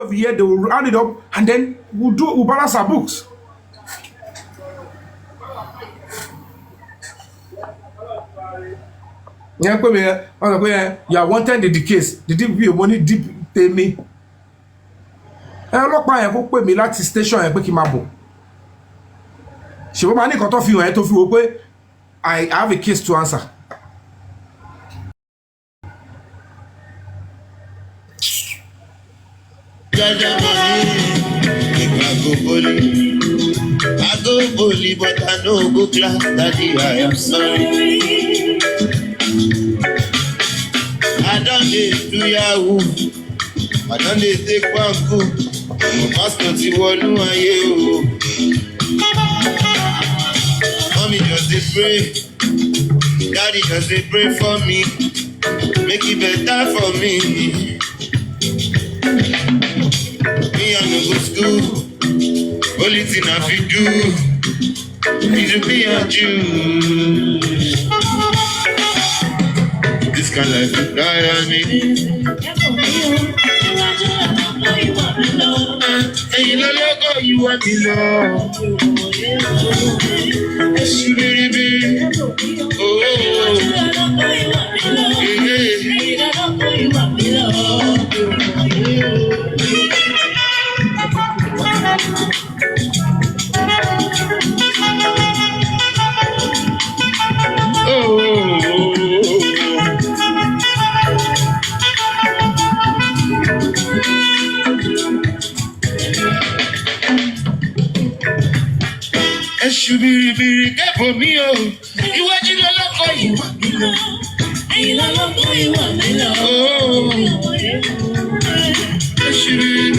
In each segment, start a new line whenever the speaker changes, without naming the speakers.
of the year they will round it up, and then we'll balance our books. Yeah, come here. You are wanting the case. The deep view money deep pay me. Ọlọ́pàá yẹn kó pè mí láti station yẹn pé kí n máa bọ̀. Ṣùgbọ́n máa ní nǹkan tó fi hàn ẹ́ tó fi wò pé I have a case to answer.
I go bully, but I no go class. Daddy, I am sorry. I don't do Yahoo. I don't take one coup. I'm pastor to one who I you. Mommy just dey pray. Daddy just dey pray for me. Make it better for me. Me I no go school. Only thing I fit do is to be a Jew. This kind of life will die on me. And you don't know you want me love. Yes, you baby. Oh, Shubiri, get for me, oh. You want you to look for you. And you don't look for you, want me, oh. Shubiri,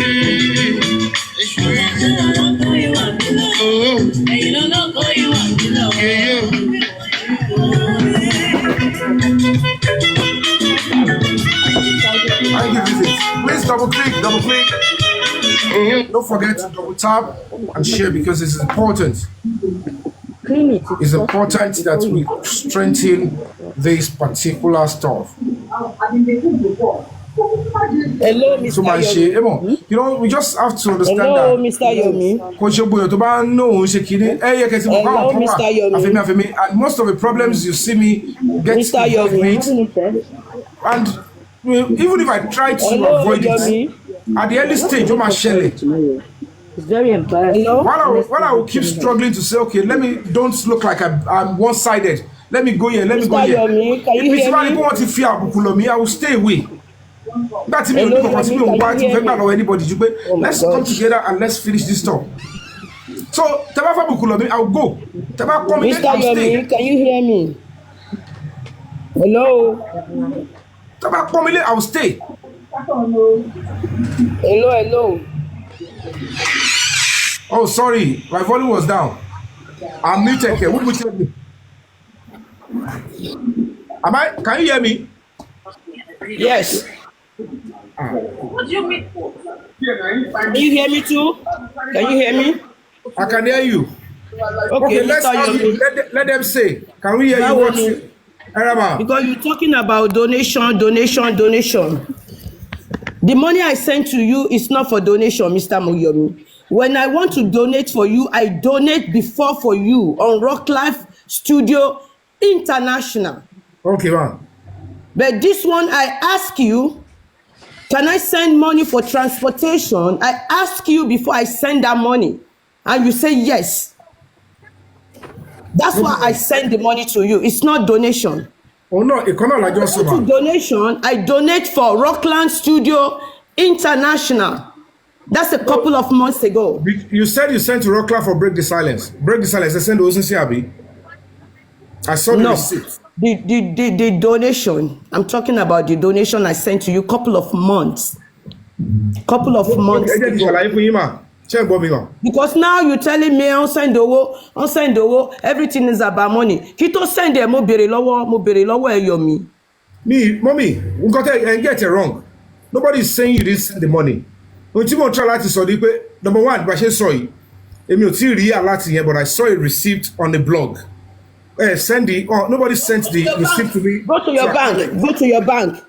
oh. And you don't look for you, want me, oh.
Please double click. Don't forget to double tap and share because this is important. It's important that we strengthen this particular stuff.
Hello, Mr. Yomi.
You know, we just have to understand
Hello,
that.
Mr. Yomi.
Hello,
Mr. Yomi.
And most of the problems you see me get
Mr.
involved with,
Yomi.
and even if I try to
Hello,
avoid
Yomi.
it, at the early stage,
It's very embarrassing.
while I will keep struggling to say, okay, don't look like I'm one-sided. Let me go here, let me go
Mr.
here.
Yomi, can you
If
hear me?
want to fear Abukulomi, I will stay away. That's me.
Hello, Yomi, can you hear me?
Anybody. Let's come together and let's finish this talk. So, Tabafa Bukulomi, I'll go.
Mr. Yomi, can you hear me? Hello.
Tabafa I'll stay.
Hello.
Oh, sorry, my volume was down. I'm muted here. Who muted me? Can you hear me?
Yes.
What do you mean?
Can you hear me too? Can you hear me?
I can hear you.
Okay,
let's
Mr. Yomi.
let them say. Can we hear you? What?
Because you're talking about donation. The money I send to you is not for donation, Mr. Yomi. When I want to donate for you, I donate before for you on Rock Life Studio International.
Okay, man.
But this one, I ask you, can I send money for transportation? I ask you before I send that money. And you say yes. That's why I send the money to you. It's not donation.
Oh no, it cannot like just
To donation, I donate for Rockland Studio International. That's a couple of months ago.
You said you sent to Rockland for Break the Silence. Break the Silence. I sent to Osunsiabi. I saw the receipt.
The donation. I'm talking about the donation I sent to you couple of months. Ago. Because now you're telling me on send owo, everything is about money. Kito send them mo bere lowo Yomi.
Me, mommy, we got to get it wrong. Nobody is saying you didn't send the money. Number one, but sorry. But I saw a receipt on the blog. Nobody sent the receipt to me.
Go to your bank.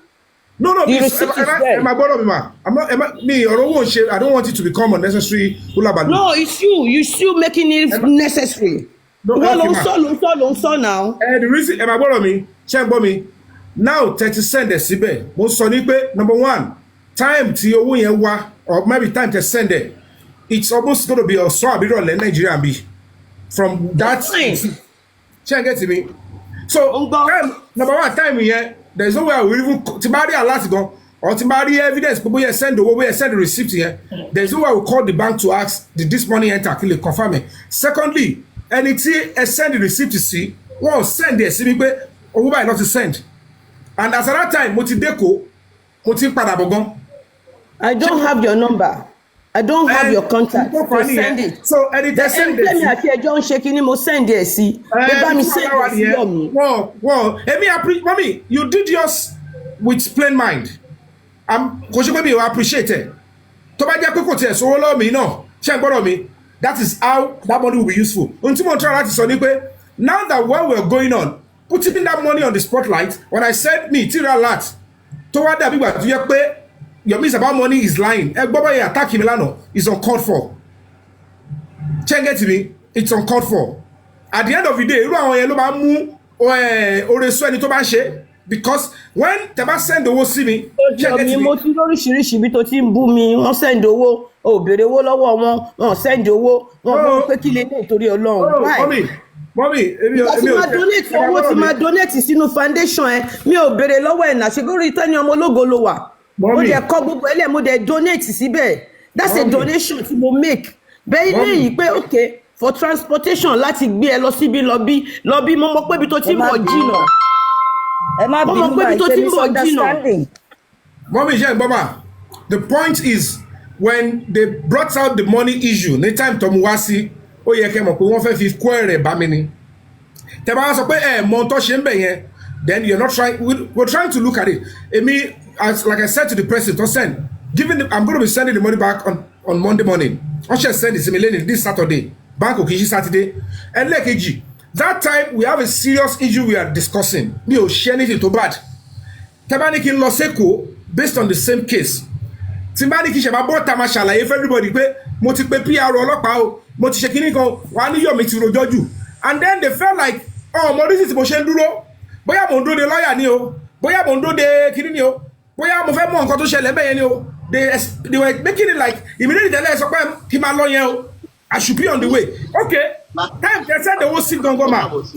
No,
The
please.
receipt is there.
Am I bother me, ma? I'm not. Me, or won't share. I don't want it to become unnecessary.
No, it's you. You still making it necessary.
No,
Well,
okay, ma.
long so now.
The reason, am I bother me? Check for me. Now 30 cents the síbẹ̀. Mo sọ ní pé number one, time tí owó yẹn wá, or maybe time to send it, it's almost going to be a so abirole Nigeria be from that. Check get to me. So time, number one, time here. There's no way I will even Timari alert go or Timari evidence. People here send the way send the receipt here. There's no way I will call the bank to ask did this money enter? Can they confirm it? Secondly, anything send the receipt to see. One send the see me or who not to send. And as at that time, Motideko, Moti Padabogon.
I don't have your number. I don't have your contact. So send it.
So anything send it.
Let me actually John shaking him send it. See, me send it.
Well, mommy, you did yours with plain mind. Because you appreciate it. To buy the cocoa, so all me no. Check what me. That is how that money will be useful. Now that what we're going on, putting that money on the spotlight. When I said me, tira lot. Toward that people do you pay. Your miss about money is lying. Everybody attack him Milano is uncalled for. Check it to me. It's uncalled for. At the end of the day, you know because when Teba send the see me, check it to me.
Send the wo. Oh, bere wo lọ́wọ́ wọn. Send the wo. Wọ́n pé kí lè ní ìtorí Ọlọ́run.
Mommy,
donate sínú foundation mi ò bere lọ́wọ́ ẹ na ṣe go return ọmọ ológo ló wà. Mo dey kọ gbogbo ele mo dey donate síbẹ̀. That's a donation tí mo make. Bẹ́ẹ̀ ni pé okay for transportation láti gbé ẹ lọ síbi lọ bí mo mọ̀ pé bí tó ti ń bọ̀ jìnnà.
Ẹ má bínú bá ṣe misunderstanding.
Mommy, Baba, the point is when they brought out the money issue, ní time tó mú wá sí ó yẹ kẹ́ mọ̀ pé wọ́n fẹ́ fi kó ẹ̀rẹ̀ bá mi ni. Tẹ́ bá sọ pé mọ̀ tó ṣe ń bẹ̀ yẹn, then you're not trying. We're trying to look at it. Like I said to the president, I'm going to be sending the money back on Monday morning. I should send it to me this Saturday. Bank Okishi Saturday. And like AG, that time we have a serious issue we are discussing. Me ò share anything too bad. Tabaniki lọ Seko based on the same case. Timbaniki ṣe bá bọ́ta máa ṣàlàyé for everybody pé mo ti pe PR ọlọ́pàá o, mo ti ṣe kíní kan, wà ní Yomi ti rojọ́ jù. And then they felt like, mo rí sí ti mo ṣe ń dúró. Bóyá mo ń dúró de lawyer ni o, bóyá mo ń dúró de kíní ni o. Bóyá mo fẹ́ mọ̀ nǹkan tó ṣẹlẹ̀ bẹ́ẹ̀ ni o. They were making it like immediately tẹ́lẹ̀ sọ pé kí máa lọ yẹn o. I should be on the way. Okay. Time they said the whole thing gangan ma. It's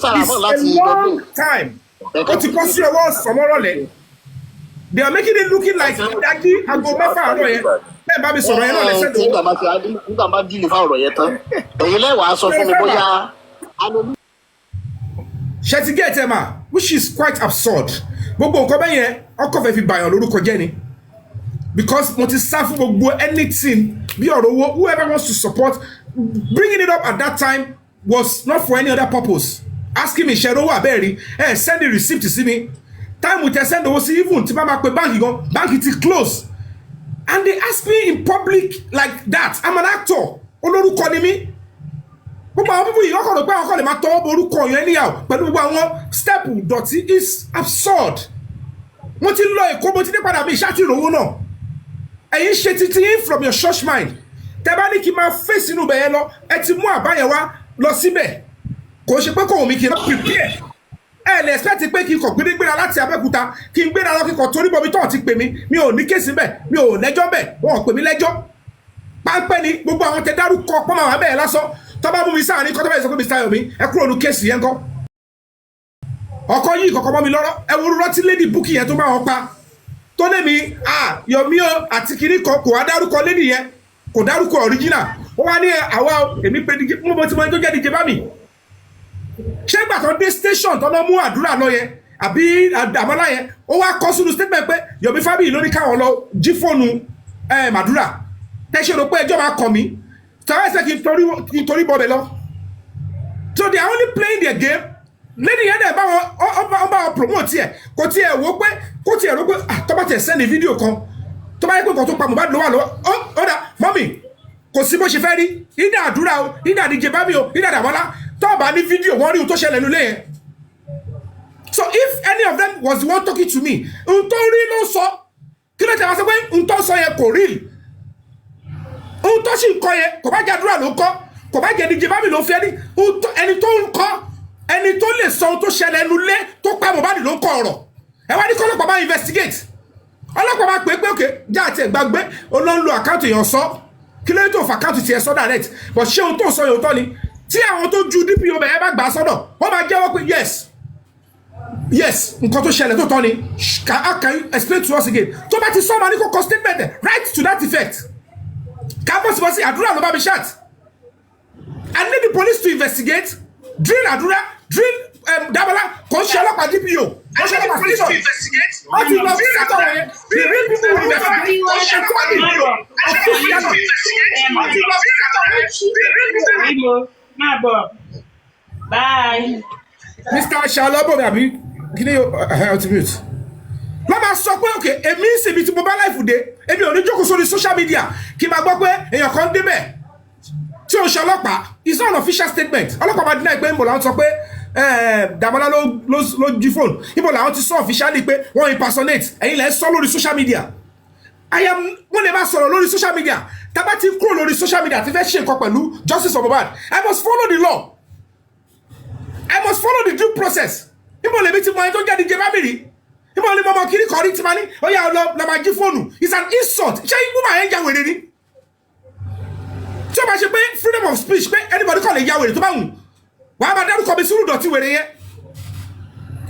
a long time. Ó ti kọ́ sí ọwọ́ sọmọ́rọ̀ lẹ̀. They are making it looking like dájú aago mẹ́fà àárọ̀ yẹn. Bẹ́ẹ̀ bá mi sọ̀rọ̀ yẹn náà lẹ́sẹ̀ tó.
Nígbà máa dìlì fáwọn ọ̀rọ̀ yẹn tán. Èyí lẹ́wàá sọ fún mi bóyá.
Ṣé ti get ẹ̀ ma? Which is quite absurd. Gbogbo nǹkan bẹ́ẹ̀ yẹn ọkọ̀ fẹ́ fi bàyàn lórúkọ jẹ́ ni. Because mo ti sá fún gbogbo anything bí ọ̀rọ̀ owó whoever wants to support bringing it up at that time was not for any other purpose. Asking me ṣe owó abẹ́rẹ́ send the receipt sí mi. Time we send owó sí even tí bá máa pe báńkì gan báńkì ti close. And they ask me in public like that. I'm an actor. Olórúkọ ni mí. Gbogbo àwọn pípọ̀ yìí ọkọ̀ rẹ̀ pé àwọn ọkọ̀ lè máa tọwọ́ bọ orúkọ yẹn anyhow pẹ̀lú gbogbo àwọn step dọ̀tí is absurd. Mo ti lọ Èkó mo ti dé padà bí iṣẹ́ àti ìròwó náà. Ẹ̀yin ṣe títí from your church mind. Tẹ́ bá ní kí n máa fèsì inú bẹ̀yẹn lọ ẹ ti mú àbáyẹ wá lọ síbẹ̀. Kò ṣe pé kò wù mí kí n prepare. Ẹ lè expect pé kí n kọ̀ gbéra láti Abẹ́òkúta kí n gbéra lọ kí n kọ̀ torí bọ́bí tó ti pè mí mi ò ní kéèsì bẹ́ẹ̀ mi ò lẹ́jọ́ bẹ́ẹ̀ wọn ò pè mí lẹ́jọ́. Páńpẹ́ ni gbogbo àwọn tẹ dárúkọ pọ́nmọ́ àwọn abẹ́yẹ lásán tó bá mú mi sáà ní kọ́ tó bá yẹ sọ pé Mr. Yomi ẹ kúrò ní kéèsì yẹn kọ́. Ọkọ yìí kọ̀kọ́ mọ́ mi lọ́rọ́ ẹ wo rọ́tí lady búkì yẹn tó bá wọn pa tó lé mi Yomi o àti kiri kan kò wá dárúkọ lady yẹn kò dárúkọ original ó wá ní àwa èmi pé díje mo ti mọ ẹni tó jẹ́ díje bá mi. Ṣé ìgbà tó dé station tó lọ mú àdúrà lọ yẹn àbí Damola yẹn ó wá kọ sínú statement pé Yomi Fabiyi ló ní káwọn lọ jí fóònù àdúrà tẹ́ṣẹ́ ló pé ẹjọ́ máa kọ̀ mí tọ́wọ́ ẹsẹ̀ kí n torí bọ́ bẹ̀ lọ. So they are only playing their game. Lady yẹn dẹ̀ bá wọn promote ẹ̀ kò tiẹ̀ wò pé kò tiẹ̀ rò pé tó bá tiẹ̀ send fídíò kan tó bá yẹ pé nǹkan tó pa Mohbad ló wà lọ́wọ́ ọ̀dà mọ́mì kò sí bó ṣe fẹ́ rí ìdá àdúrà o ìdá díje bá mi o ìdá Damola tó bá ní fídíò wọ́n rí ohun tó ṣẹlẹ̀ nílé yẹn So if any of them was the one talking to me, untori ló sọ. Kí ló tẹ́ wá sọ pé unto sọ yẹn kò real. Unto sì kọ yẹn kò bá jẹ́ àdúrà ló kọ́, kò bá jẹ́ DJ Bami ló fẹ́ ní. Ẹni tó ń kọ́, ẹni tó lè sọ ohun tó ṣẹlẹ̀ nulẹ̀ tó pa Mohbad ló ń kọ ọ̀rọ̀. Ẹ wá ní kọ́ ọlọ́pàá máa investigate. Ọlọ́pàá máa pè é pé òkè já àti ẹ̀gbàgbé olóńlo àkáǹtì èèyàn sọ. Kí ló dé tó fà àkáǹtì tiẹ̀ sọ direct? But ṣé ohun tó sọ yóò tọ́ ni? Tí àwọn tó ju DPO bẹ̀ ẹ bá gbà á sọ́dọ̀, wọ́n máa jẹ́wọ́ pé yes, nǹkan tó ṣẹlẹ̀ tó tọ́ ni. Can you explain to us again? Tó bá ti sọ ma ní kó kọ statement right to that effect. Kábọ̀sibọ́sí àdúrà ló bá mi ṣáàt. I need the police to investigate, drill àdúrà, drill Damola, kò ṣe ọlọ́pàá DPO. Kò ṣe ọlọ́pàá police to investigate. Wọ́n ti lọ sí sátọ̀ wọ̀nyẹn. The real people will investigate. Kò ṣe ọlọ́pàá DPO.
Bye.
Mr. Shalobo àbí kí ni ultimate. Lọ́ máa sọ pé òkè èmi ń ṣèbí tí mo bá láìfù dé èmi ò ní jókòó sórí social media kí n máa gbọ́ pé èèyàn kan débẹ̀ tí ó ṣe ọlọ́pàá. It's not an official statement. Ọlọ́pàá máa dín náà pé ń bọ̀ láwọn sọ pé Damola ló jí fóònù. Ibo làwọn ti sọ officially pé wọ́n impersonate. Ẹ̀yin lẹ́ sọ lórí social media. Wọ́n lè máa sọ̀rọ̀ lórí social media. Tábà ti kúrò lórí social media ti fẹ́ ṣe nǹkan pẹ̀lú justice for Mohbad. I must follow the law. I must follow the due process. Ibo lèmi ti mọ ẹni tó jẹ́ DJ Bami rí. Ibo lèmi ọmọ kiri kọrí ti máa ní ó yá lọ máa jí fóònù. It's an insult. Ṣé ikú máa ń ya wèrè ni? Tí o bá ṣe pé freedom of speech pé anybody kàn lè ya wèrè tó bá wù. Wàá máa dárúkọ mi sùúrù dọ̀tí wèrè yẹn.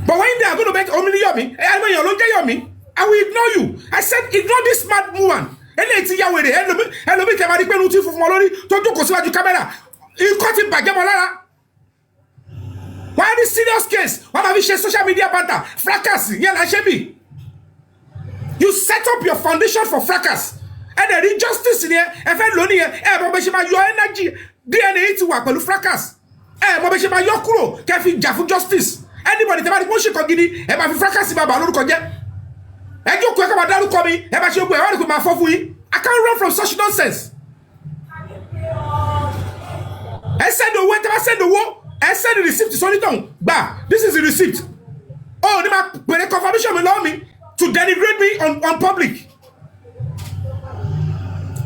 But when they are going to make omi ní Yomi, ẹ̀yà èèyàn ló jẹ́ Yomi, I will ignore you. I said ignore this mad woman. Eléyìí ti ya wèrè ẹlòmí tẹ̀ máa rí pé inú ti funfun lórí tó jókòó síwájú kámẹ́rà. Ikọ́ ti bàjẹ́ mọ́ lára. Why this serious case? Why have you shared social media banter? Fracas, yeah, la shebi. You set up your foundation for fracas. And the injustice in here, if I lonely, your energy, DNA to work with fracas. Your kuro, kefi jafu justice. Anybody tell me what she can give me, and my fracas in my balloon cojet. And you quick about that coming, and I should wear with my phone. I can't run from such nonsense. I said the way, I said the war. I said the receipt is only done. Bah, this is the receipt. Oh, when the confirmation will allow me to denigrate me on public.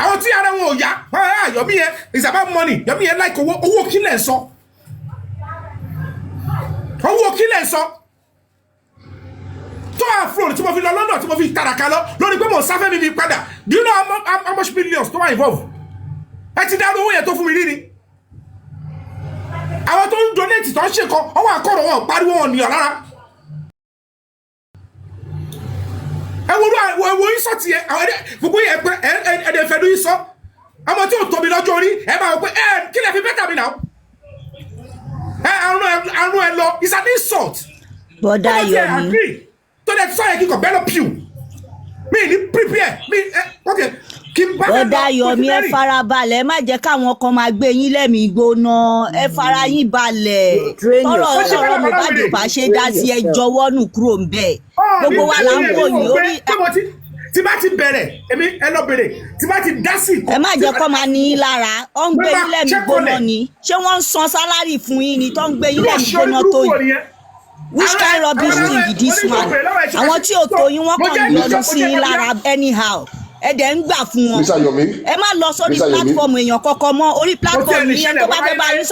I want to see how yeah. Yomi is about money. Yomi like owó kílẹ̀ sọ. Owó kílẹ̀ sọ. To our floor, tí mo fi lọ London, tí mo fi tàràkà lọ, lórí pé mo sáfẹ́ mi ní padà. Do you know how much millions tó wà involved? Ẹ ti dá owó yẹn tó fún mi rí ni. Àwọn tó ń donate tó ń ṣe kan ọwọ́ àkọ́rọ̀ wọn pariwo wọn nìyàn lára. Ẹ wo ìsọ tiẹ̀ àwọn gbogbo yẹn pé ẹ̀ẹ́dẹ̀ fẹ́ ló ìsọ. Àwọn tí ò tóbi lọ́jọ́ orí ẹ máa wọ pé kí lè fi bẹ́tà mi náà. Àrùn ẹ lọ is an insult.
Bọ́dá Yomi.
Tó dẹ̀ sọ yẹ kí n kò bẹ́ẹ̀ lọ piu. Mi ní prepare okay.
Bọ́dá Yomi ẹ farabalẹ̀ ẹ má jẹ́ káwọn kan máa gbé yín lẹ́mìí gbóná ẹ fara yín balẹ̀ tọ́rọ̀ Mohbad ò bá ṣe dá sí ẹ jọ̀wọ́ nù kúrò ń bẹ̀ gbogbo wa là ń wò yín orí.
Tí bá ti bẹ̀rẹ̀ èmi ẹ lọ bẹ̀rẹ̀ tí bá ti dá sí.
ẹ má jẹ́ kó máa ní í lára ó ń gbé yín lẹ́mìí gbóná ni ṣé wọ́n ń san sálárì fún yín ni tó ń gbé yín lẹ́mìí gbóná tó yìí. Which kind of rubbish thing is this man? Àwọn tí ò tó yín wọ́n kàn yọnu sí yín lára anyhow. Ẹ dẹ̀ ń gbà fún wọn. Ẹ má lọ sórí platform èèyàn kọ̀ọ̀kan mọ́ orí platform yẹn tó bá fẹ́ bá yín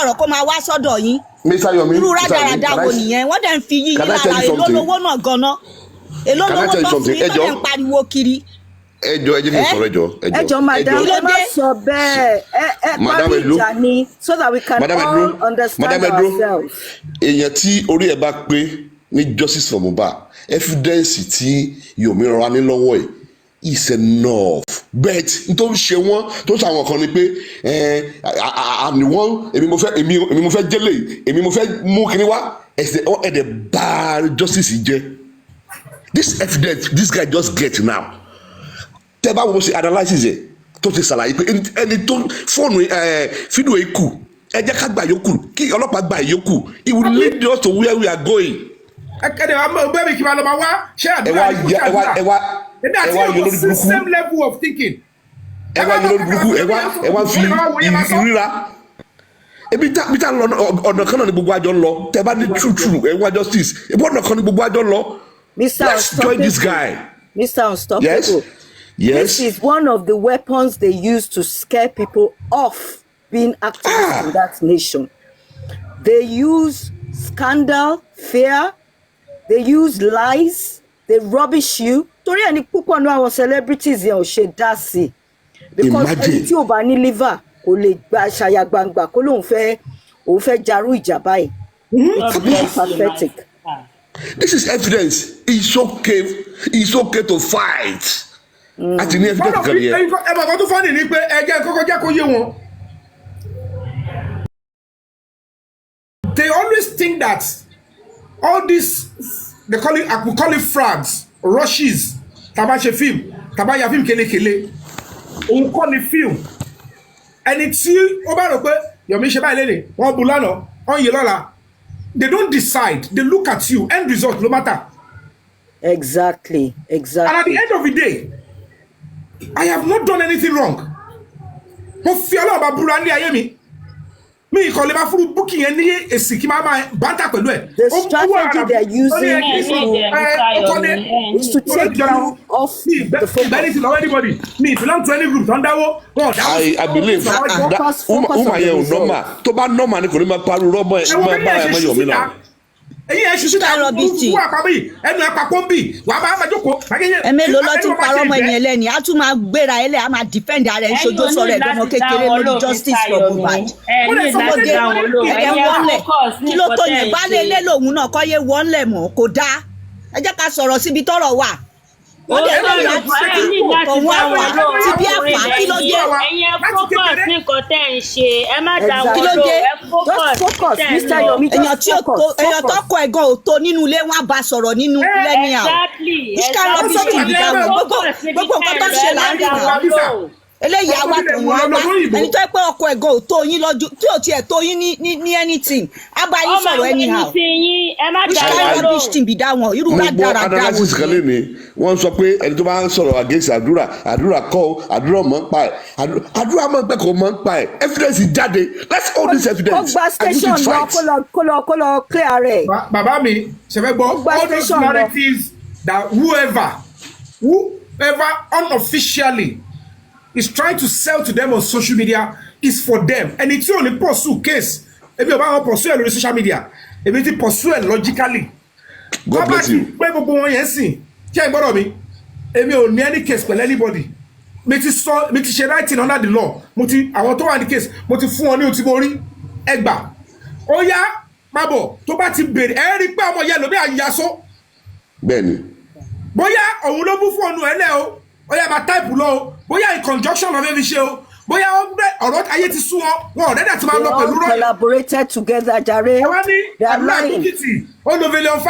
sọ̀rọ̀ kó máa wá sọ́dọ̀ yín. Irú rádaràda wo nìyẹn? Wọ́n dẹ̀ ń fi yín lára èló lówó náà gan-an. Èló lówó tó fún yín tó dẹ̀ ń pariwo kiri.
Ẹjọ́ kí n sọ̀rọ̀ ẹjọ́
madam ẹ má sọ bẹ́ẹ̀ ẹ parí ìjà ni so that we can all understand ourselves.
Èèyàn tí orí ẹ bá pé ní justice for Mohbad evidence tí Yomi rọra ní lọ́wọ́ ẹ̀ is enough but n tó ń ṣe wọ́n tó ń ṣàwọn kan ni pé àmì wọ́n èmi mo fẹ́ jẹ́lẹ̀ èmi mo fẹ́ mú kíní wá ẹ̀dẹ̀ bá justice jẹ́ this evidence this guy just get now tẹ́ bá wo ṣe analysis ẹ̀ tó ti ṣàlàyé pé ẹni tó fóònù fídíò yìí kù ẹ jẹ́ ká gbà yókù kí ọlọ́pàá gbà yókù it will lead us to where we are going.
Ẹ̀kẹ́dẹ̀ wa mọ̀ bẹ́ẹ̀ mi kí n máa lọ máa wá ṣé àdúrà yìí kò ṣàdúrà ẹ̀dá àti ìwọ̀n same level of thinking.
Ẹ wá yọ lórí burúkú ẹ wá fi ìríra ebi ta lọ ọ̀nà kan náà ni gbogbo àjọ lọ tẹ́ bá ní true ẹ wá justice ebi ọ̀nà kan ni gbogbo àjọ lọ. Let's join this guy.
Mr. Unstoppable.
Yes.
This is one of the weapons they use to scare people off being activists in that nation. They use scandal, fear, they use lies, they rubbish you. Torí ẹni púpọ̀ náà àwọn celebrities yẹn ò ṣe dá sí. Because ẹni tí ò bá ní liver kò lè gba ṣàyà gbangba kó lóun fẹ́ jarú ìjà báyìí. It's very pathetic.
This is evidence. It's okay to fight. Àti ní evidence kan yẹn.
Ẹ bàbá tó fọ́nì ní pé ẹjẹ́ kọ́kọ́ jẹ́ kó yé wọn. They always think that all this, we call it frags, rushes, taba ṣe film, taba ya film kelekele, òun kọ́ ni film. Ẹni tí ó bá rò pé Yomi ṣe báyìí lélẹ̀, wọ́n bu lánàá, wọ́n yẹ lọ́la. They don't decide, they look at you, end result no matter.
Exactly.
And at the end of the day, I have not done anything wrong. Mo fi Ọlọ́run bá búra ní ayé mi. Mi ìkọ̀lẹ́ máa fúru booking yẹn ní èsì kí máa bàtà pẹ̀lú ẹ̀.
The strategy they are using is to take down off the focus.
Anybody. Me belong to any group. Don't dáwó.
I believe that woman yẹn ò normal. Tó bá normal ni kò ní máa pariwo rọ́bọ̀ ẹ̀ máa bá ẹ̀ mọ́ Yomi náà.
Ẹ̀yin ẹ̀ ṣiṣẹ́ náà fún àpamọ́ ẹnu ẹ̀ papọ̀ ń bì wà á bá jókòó.
Ẹ̀mélòó ló ti parọ́ ọmọ ẹni ẹlẹ́ni á tún máa gbéra ẹlẹ́ á máa defend ara ẹ̀ ṣojú sọ̀rọ̀ ẹ̀ dọ́mọ kékeré lórí justice for Mohbad. Ó lè sọmọdé ẹ̀yẹ wọ́nlẹ̀ kí ló tó yẹn bá lé lé lòun náà kọ́ yé wọ́nlẹ̀ mọ́ kò dáa ẹ jẹ́ ká sọ̀rọ̀ síbi tọ́rọ̀ wà. Wọ́n dẹ̀ lórí àti òun àwà ti bí àfà kí ló dé.
Ẹ̀yin focus ní nǹkan tẹ́ ń ṣe ẹ má dá wọn
kí ló
lò
dé
ẹ focus
Mr. Yomi
èèyàn tí èèyàn tó kọ ẹ̀gàn ò tó nínú ilé wọn á bá sọ̀rọ̀ nínú lẹ́ni àwọn. Ìṣká rọ́bì sí ibi táwọn gbogbo nǹkan tó ń ṣe láàrin àwọn. Eléyìí àwa tó wọn wá ẹni tó pé ọkọ ẹ̀gàn ò tó yín lójú tí ò tiẹ̀ tó yín ní anything á bá yín sọ̀rọ̀ anyhow. Ìṣká rọ́bì sí ibi táwọn irú bá dára dáwọn.
Analysis kan lé ní wọ́n sọ pé ẹni tó bá ń sọ̀rọ̀ against Hadura kọ́ Hadura mọ̀ ń pa ẹ̀ Hadura mọ̀ ń pẹ́ kò mọ̀ ń pa ẹ̀ evidence jáde let's hold this evidence
and use it fight. Kó lọ clear rẹ̀.
Bàbá mi ṣẹ̀fẹ̀ gbọ́ all those narratives that whoever unofficially is trying to sell to them on social media is for them. And it's only pursue case. If you want to pursue it on social media, if you pursue it logically.
God bless you.
Pé gbogbo wọn yẹn sìn, kí ẹ gbọ́dọ̀ mi, èmi ò ní any case pẹ̀lú anybody. Mi ti ṣe writing under the law. Àwọn tó wà ní case, mo ti fún wọn ní otí mo rí ẹgbà. Ó yá, má bọ̀, tó bá ti bèrè, ẹ rí pé ọmọ yẹn ló bí àyàsó.
Bẹ́ẹ̀ni.
Bóyá òun ló bú fóònù ẹ lẹ́ o, ó yá máa type lọ o, bóyá in conjunction of every show, bóyá ọ̀rọ̀ ayé ti sú wọn ọ̀rẹ́dà ti máa lọ pẹ̀lú rẹ̀.
They all collaborated together jare.
Ẹ wá ní àbúrò olùvẹ̀lẹ̀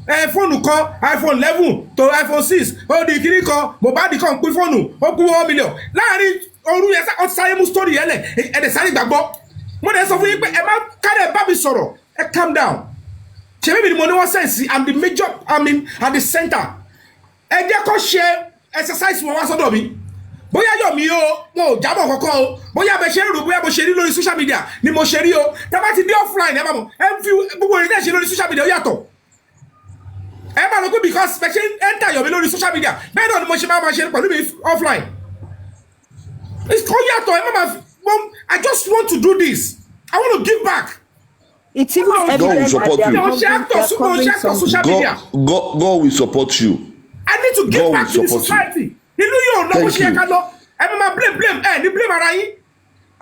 5 fóònù kan iPhone 11 to iPhone 6 ó di kíní kan Mohbad kan pín fóònù ó kú 1 million láàrin òru yẹn ó ti sáré mú story yẹn lẹ̀ ẹ̀dẹ̀ sáré gbàgbọ́. Mo dẹ̀ sọ fún yín pé ẹ má kárẹ̀ bá mi sọ̀rọ̀ ẹ calm down. Ṣé bíbí ni mo ní wọ́n sẹ́ǹsì I'm the major at the center. Ẹ jẹ́ kó ṣe exercise wọn wá sọ́dọ̀ mi. Bóyá Yomi o wọn ò jábọ̀ kankan o bóyá bẹ ṣe ń rò bóyá mo ṣe rí lórí social media ni mo ṣe rí o tá bá ti dé offline ẹ bá mọ̀ ẹ fi gbogbo ìrìn ṣe lórí social media ó yàtọ̀ ẹ bá lọ pé because bẹ ṣe ń enter Yomi lórí social media bẹ́ẹ̀ náà ni mo ṣe máa ṣe pẹ̀lú mi offline ó yàtọ̀ ẹ má máa I just want to do this I want to give back.
It's even
God will support you. God will support you.
I need to give back to the society. Nínú yóò lọ bó ṣe yẹ ká lọ ẹ máa blame ní blame ara yín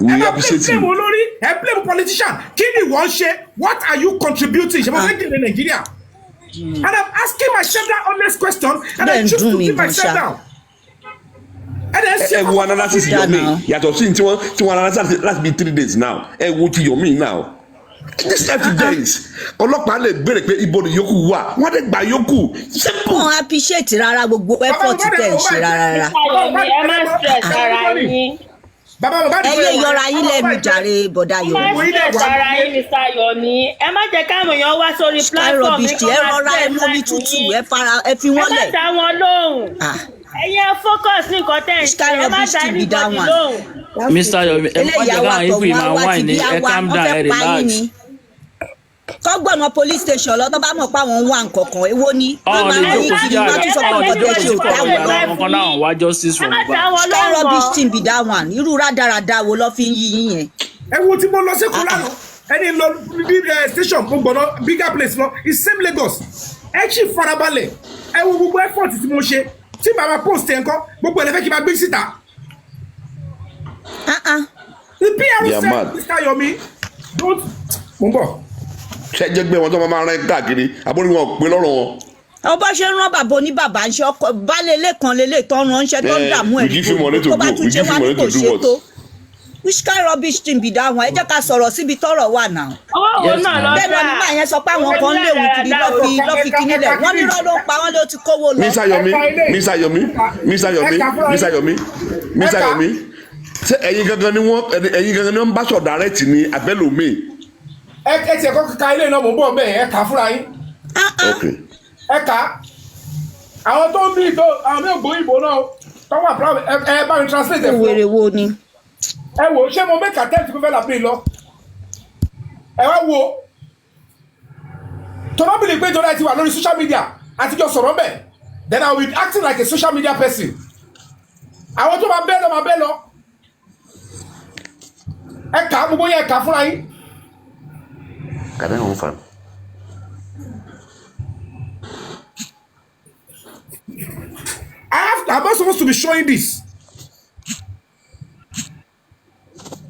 ẹ máa blame olórí ẹ blame politician kí ni wọ́n ṣe what are you contributing ṣe mo fẹ́ jèrè Nàìjíríà and I'm asking myself that honest question and I choose to keep myself down.
Ẹ wo analysis Yomi yàtọ̀ sí tí wọ́n analysis last be 3 days now ẹ wo ti Yomi now. This evidence ọlọ́pàá lè béèrè pé ibo ni yòókù wà wọ́n lè gbà yòókù simple.
Wọ́n appreciate rárá gbogbo effort tẹ̀ ń ṣe rárá.
Ẹ má stress ara yín.
Ẹ lè yọra yín lẹ́nu jàre bọ̀dá Yomi.
Ẹ má stress ara yín Mr. Yomi. Ẹ má jẹ́ káwọn èèyàn wá sórí platform ní kí wọ́n
rọra ẹ mọ́mí tútù ẹ fi wọ́n lẹ̀.
ẹ má dá wọn lóhùn. Ẹ̀yin focus ní nǹkan tẹ̀ ń ṣe ẹ má dá anybody lóhùn.
Mr. Yomi, ẹ má jẹ́ káwọn ibi máa wá ní ẹ calm down ẹ relax.
Kọ́gbọ̀nà police station lọ tó bá mọ̀ pé àwọn ń wá nǹkan kan èwo ni.
Ọ̀hún lè jókòó sí ààrẹ àwọn kan náà wá justice for Mohbad.
Sky rubbish team be that one. Irú rádaràda wo ló fi ń yí yín yẹn?
Ẹ wo tí mo lọ sí Kúlánà ẹni lọ bí station mo gbọ́dọ̀ bigger place lọ it's same Lagos. Ẹ ṣì farabalẹ̀ ẹ wo gbogbo effort tí mo ṣe tí bàbá post ẹ̀ ń kọ́ gbogbo ẹ̀ lẹ́fẹ̀ẹ́ kí n máa gbé síta. The PR said Mr. Yomi don't mo ń bọ̀.
Ṣé jẹ́ gbé wọn tó máa rán káàkiri àbórí wọn pé lọ́rọ̀ wọn.
Ọba ṣe ń rán bàbá oníbàbá ń ṣe ọkọ balẹ̀lẹ̀ kan lélẹ̀ tó ń ránṣẹ́ tó ń dààmú ẹ̀ tó bá tún ṣe wá ní kò ṣe tó. Which kind rubbish thing be that one? Ẹ jẹ́ ká sọ̀rọ̀ síbi tọ́rọ̀ wà náà.
Owó náà lọ
bẹ́ẹ̀ ni nígbà yẹn sọ pé àwọn kan léwu kiri lọ́ fi kíní lẹ̀ wọ́n ní rọ́ ló ń pa wọ́n ló ti kówó lọ.
Mr. Yomi ṣé ẹ̀yin gangan ni wọ́n ń bá sọ̀ direct ní abẹ́lòmíì.
Ẹ tiẹ̀ kọ́ ka ilé náà mò ń bọ̀ bẹ́ẹ̀ ẹ kà á fúnra yín. Ẹ kà á àwọn tó ń bí ìtò àwọn mí ò gbọ́ ìbò náà tó wà proud ẹ bá mi translate ẹ fún.
Wèrè wo ni.
Ẹ wò ṣé mo make attempt kó fẹ́ là pé lọ. Ẹ wá wo tọ́lábìlì pé ìjọba ti wà lórí social media àtijọ́ sọ̀rọ̀ bẹ́ẹ̀ then I will be acting like a social media person. Àwọn tó máa bẹ́ẹ̀ lọ. Ẹ kà á gbogbo yẹn ẹ kà á fúnra yín.
Kàdé ń fa.
I'm not supposed to be showing this.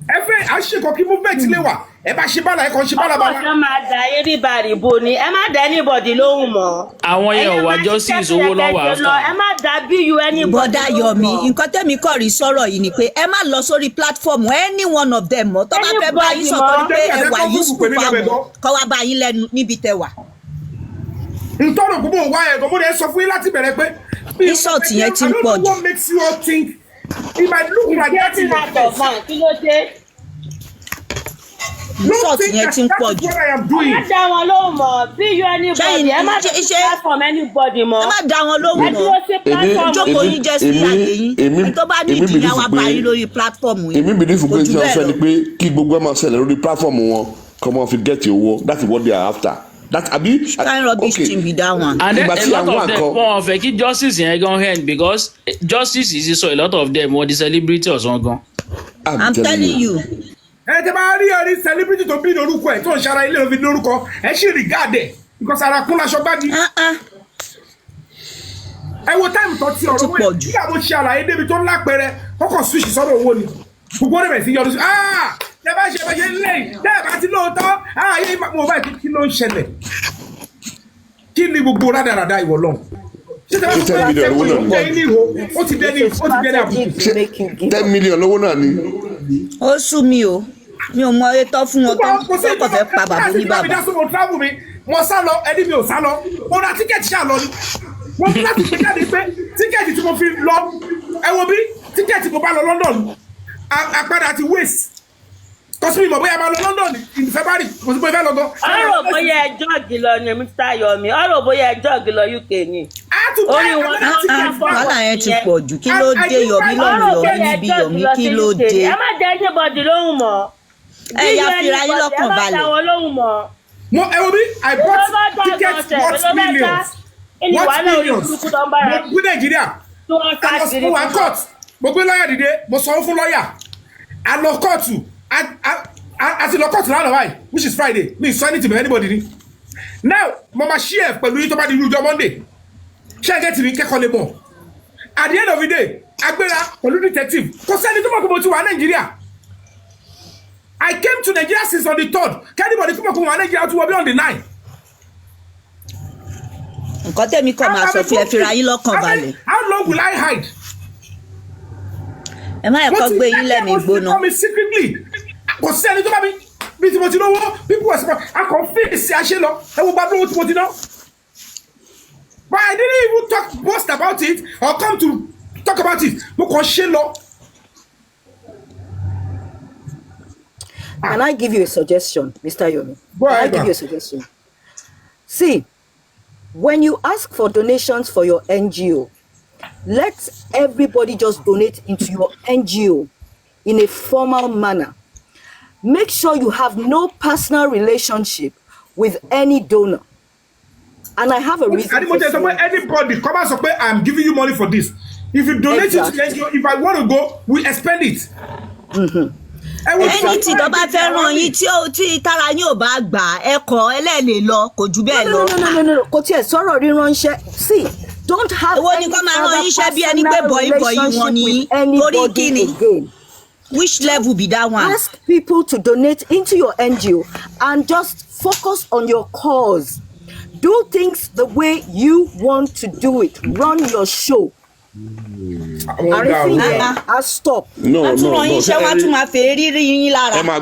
Every àṣekọ kí movement lè wà ẹ bá ṣe bálà ẹ kàn ṣe bálà bálà.
Ọkọ̀ ṣe máa da everybody bo ni ẹ má da anybody lóhùn mọ́.
Àwọn yẹn ò wá justice owó lọ́wọ́ after.
Ẹ má da bí you anybody.
Bọ́dà Yomi nǹkan tẹ́mi kọ̀ rí sọ̀rọ̀ yìí ni pé ẹ má lọ sórí platform any one of them mọ́ tó bá fẹ́ bá yín sọ̀tọ̀ pé ẹ wà useful fáwọn kọ́ wá bá yín lẹ́nu níbi tẹ wà.
Ntọ́nà gbogbo wa ẹ̀ gbogbo rẹ̀ sọ fún yín láti bẹ̀rẹ̀ pé.
Insult yẹn ti ń pọ̀ jù.
I don't know what makes you all think it might look like that in your face.
Kí ló dé?
Insult yẹn ti ń pọ̀ jù.
Ẹ má dá wọn lóhùn mọ́ bí you anybody ẹ má dá platform anybody mọ́.
Ẹ má dá wọn lóhùn mọ́.
Ẹ dúró sí platform.
Jókòó yín jẹ́ sí àyè yín. Tó bá ní ìdíyà wa bá yín lórí platform yín.
Èmi bìí fún pé tí wọ́n sọ ni pé kí gbogbo ẹ̀ máa ṣẹlẹ̀ lórí platform wọn kọ́ máa fi get owó that is what they are after. That abi
kind rubbish thing be that one.
And then a lot of them wọ́n fẹ́ kí justice yẹn gan end because justice is so a lot of them wọ́n di celebrity ọ̀sán gan.
I'm telling you.
Ẹ tẹ́ bá rí ọrí celebrity tó bí lórúkọ ẹ̀ tó ń ṣara ilé òfin lórúkọ ẹ ṣì regard ẹ̀ because ara kún laṣọ gbági. Ẹ wo táìmù tó ti ọ̀rọ̀ wẹ̀ kí àwọn ṣe àlàyé débi tó lápẹẹrẹ kọ́kọ́ switch sọ́dọ̀ owó ni gbogbo rẹ̀ sí yọdún sí tẹ bá ṣe bẹ́ẹ̀ lẹ́yìn tẹ bá ti lóòótọ́ ayé mo bá kí ló ń ṣẹlẹ̀ kí ni gbogbo rádaràda ìwọ lọ. Ṣé tẹ bá ti fẹ́ ṣe kó jẹ́ ní ìhó ó ti dẹ́ni àbùkù.
10 million lówó náà ni.
Ó sú mi o mi ò mọ ètò fún wọn tó kọ̀ fẹ́ pa bàbá ní bàbá.
Mo sá lọ ẹni mi ò sá lọ mo ra tíkẹ́ẹ̀tì ṣáà lọ ni wọ́n fi láti gbé jáde pé tíkẹ́ẹ̀tì tí mo fi lọ ẹ wo bí tíkẹ́ẹ̀tì mo bá lọ London àpadà ti waste kọ́sùmí mọ̀ bóyá máa lọ London in February kò sí pé fẹ́ lọ gan.
Ọ̀rọ̀ bóyá ẹjọ́ ògìlọ ni Mr. Yomi ọ̀rọ̀ bóyá ẹjọ́ ògìlọ UK ni. Orí wọn ló ń jà fún
wàhálà yẹn ti pọ̀ jù kí ló dé Yomi lọ́rùn níbi Yomi kí ló dé.
Ẹ má jẹ́ anybody lóhùn mọ́.
Ẹ yà fira yín lọ́kàn balẹ̀.
Ẹ má dá wọn lóhùn mọ́.
Mo ẹ wo bí I bought tickets worth millions mo gbé Nàìjíríà mo wá court mo gbé lọ́ọ̀yà dìde mo sanwó fún lọ́ọ̀yà a lọ kóòtù a ti lọ kóòtù lánàá báyìí which is Friday mi sọ anything to anybody ni now mo ma share pẹ̀lú yín tó bá di irú ọjọ́ Monday ṣé ẹ gẹ́tì mi kẹ́kọ̀ọ́ lè mọ̀ at the end of the day agbéra pẹ̀lú detective kò sẹ́ni tó mọ̀ pé mo ti wà Nàìjíríà I came to Nigeria since on the 3rd kẹ́nìbọ̀dì tó mọ̀ pé mo wà Nàìjíríà tó wọ bí on the 9th.
Nǹkan tẹ́mi kọ́ máa sọ fún ẹ fira yín lọ́kàn balẹ̀.
How long will I hide?
Ẹ má ẹ̀kọ́ gbé yín lẹ́mìí gbóná.
Kò sí ẹni tó bá mi bí tí mo ti lówó people were surprised a kò fèsì àṣẹ lọ ẹ wo gbàgbọ́ owó tí mo ti ná. But I didn't even boast about it or come to talk about it. Mo kàn ṣe lọ.
Can I give you a suggestion, Mr. Yomi?
Go ahead.
Can I give you a suggestion? See, when you ask for donations for your NGO, let everybody just donate into your NGO. in a formal manner. Make sure you have no personal relationship with any donor. And I have a reason.
Anybody come and say, I'm giving you money for this. If you donate it to the NGO, if I want to go, we expend it.
Ẹni tí tó bá fẹ́ ràn yín tí tara yín ò bá gbà ẹ̀kọ́ ẹlẹ́ẹ̀lè lọ kò jù bẹ́ẹ̀ lọ.
No. Kò tiẹ̀ sọ̀rọ̀ ríránṣẹ́. See, don't have any personal relationship with anybody again.
Which level be that one?
Ask people to donate into your NGO and just focus on your cause. Do things the way you want to do it. Run your show. I stop.
No. Ẹ máa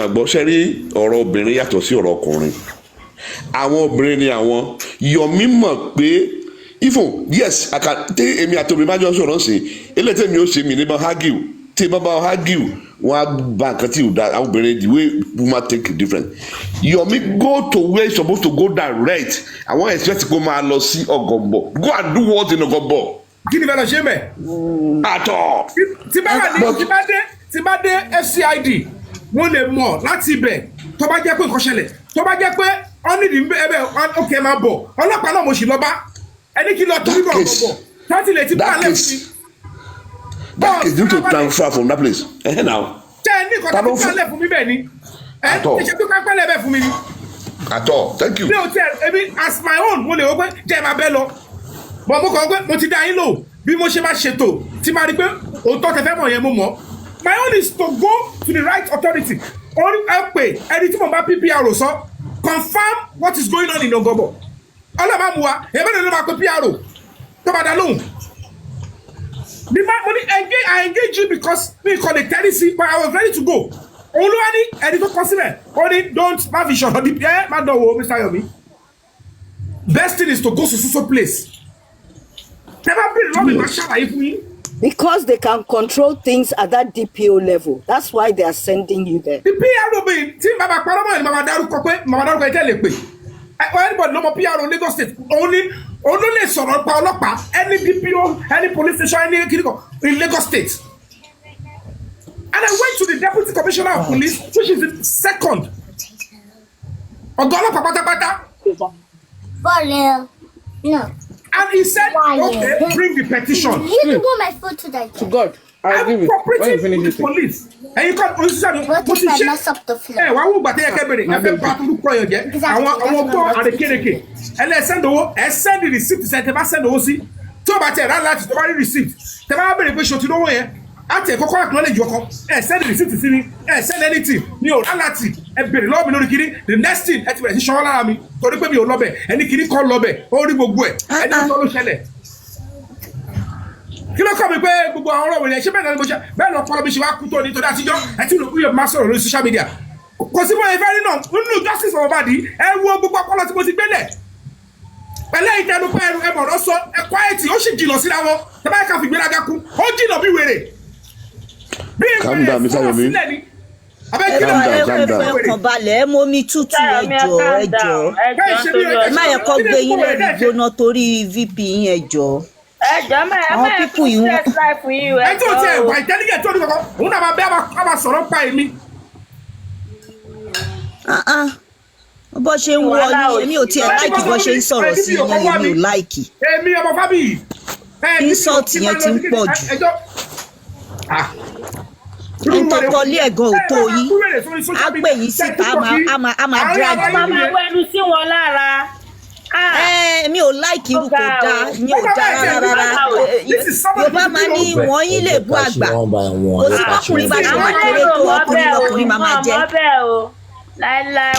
gbọ́. Ṣé rí ọ̀rọ̀ obìnrin yàtọ̀ sí ọ̀rọ̀ ọkùnrin. Àwọn obìnrin ni àwọn. Yomi mọ̀ pé yes, èmi àti obìnrin máa jọ sọ̀rọ̀ sí. Eléyìí tèmi ó ṣe mí ní bá argue. Tí bá argue, wọ́n á bá nǹkan tí ò dá àwọn obìnrin the way woman take it different. Yomi go to where you supposed to go direct. Àwọn expect kó máa lọ sí Ọ̀gọ̀bọ̀. Go and do what in Ọ̀gọ̀bọ̀.
Kí ni bẹ́ẹ̀ lọ ṣe mẹ́?
Àtọ̀.
Tí bá dé FCID, wọ́n lè mọ̀ láti ibẹ̀ tó bá jẹ́ pé nǹkan ṣẹlẹ̀. Tó bá jẹ́ pé ọ́nìdì ẹbẹ̀ okay máa bọ̀. Ọlọ́pàá náà mo sì lọ bá. Ẹni kí lọ tó níbọ̀ Ọ̀gọ̀bọ̀. Láti lè ti bá alẹ́ fún mi.
That is due to transfer from that place. Now.
Thank you. As my own, my own is to go to the right authority. Confirm what is going on in Ogobo. I engage you because we call it tendency, but I was ready to go. Only editor consider. Only don't have vision. Mr. Yomi. Best thing is to go to some place.
Because they can control things at that DPO level. That's why they are sending you there.
The PRO being team anybody no more PRO Lagos State. Only any DPO, any police station, any in Lagos State. And I went to the Deputy Commissioner of Police, which is the second. No. And he said, okay, bring the petition.
You can put my foot today.
To God. I'm cooperating with the police. And you can't mess up the floor? Hey, why would I and I send the receipt. Send the receipt. To the receipt. To know where. I take acknowledge your send the receipt to me. Send anything. You the next thing, I show me. To the baby lobby. And the kid call lobby. Or the book. And that's all kí ló kọ́ mi pé gbogbo àwọn ọ̀rọ̀ wẹ̀lẹ̀ ṣé bẹ́ẹ̀ náà bẹ́ẹ̀ lọ pọ́nlọ́ bí ṣe wá kú tó ní torí àtijọ́ ẹtí ló kú yẹ máa sọ̀rọ̀ lórí social media kò sí bóyá ìfẹ́ rí náà nínú justice for Mohbad ẹ wo gbogbo ọpọlọ tí mo ti gbélẹ̀ pẹ̀lẹ́ ìtẹnu pé ẹ mọ̀rọ̀ sọ ẹ quiet ó sì jìnnà síra wọn tẹ bá yẹ ká fi gbéraga kú ó jìnnà bí wèrè bí ìwèrè sọ̀rọ̀ sílẹ̀ ni
ẹ̀kọ́ balẹ̀ mọ́ mi tútù ẹjọ́ má yẹ kó gbé yín lẹ́rìí gbóná torí VP yín ẹjọ́. Àwọn pípù yìí wọ́n.
Ẹ tó tiẹ̀ wà ìtẹ́lígẹ̀ tó ní kankan òun náà máa bẹ́ a máa sọ̀rọ̀ pa èmi.
Bó ṣe ń wọ ni èmi ò tiẹ̀ láìkì bó ṣe ń sọ̀rọ̀ sí yẹn èmi ò láìkì.
Èmi ọmọ Fabiyi.
Insult yẹn ti ń pọ̀ jù. Ntọ́kọ lé ẹ̀gàn ò tó yín. Á pè yín síta á máa drag.
Ọmọ máa wẹnu sí wọn lára.
Mi ò láìkì irú kò dáa mi ò dáa rárá Yorùbá máa ní wọ́n yín lè bú àgbà kò sí ọkùnrin bá ṣe máa kéré tó ọkùnrin lọkùnrin máa máa jẹ́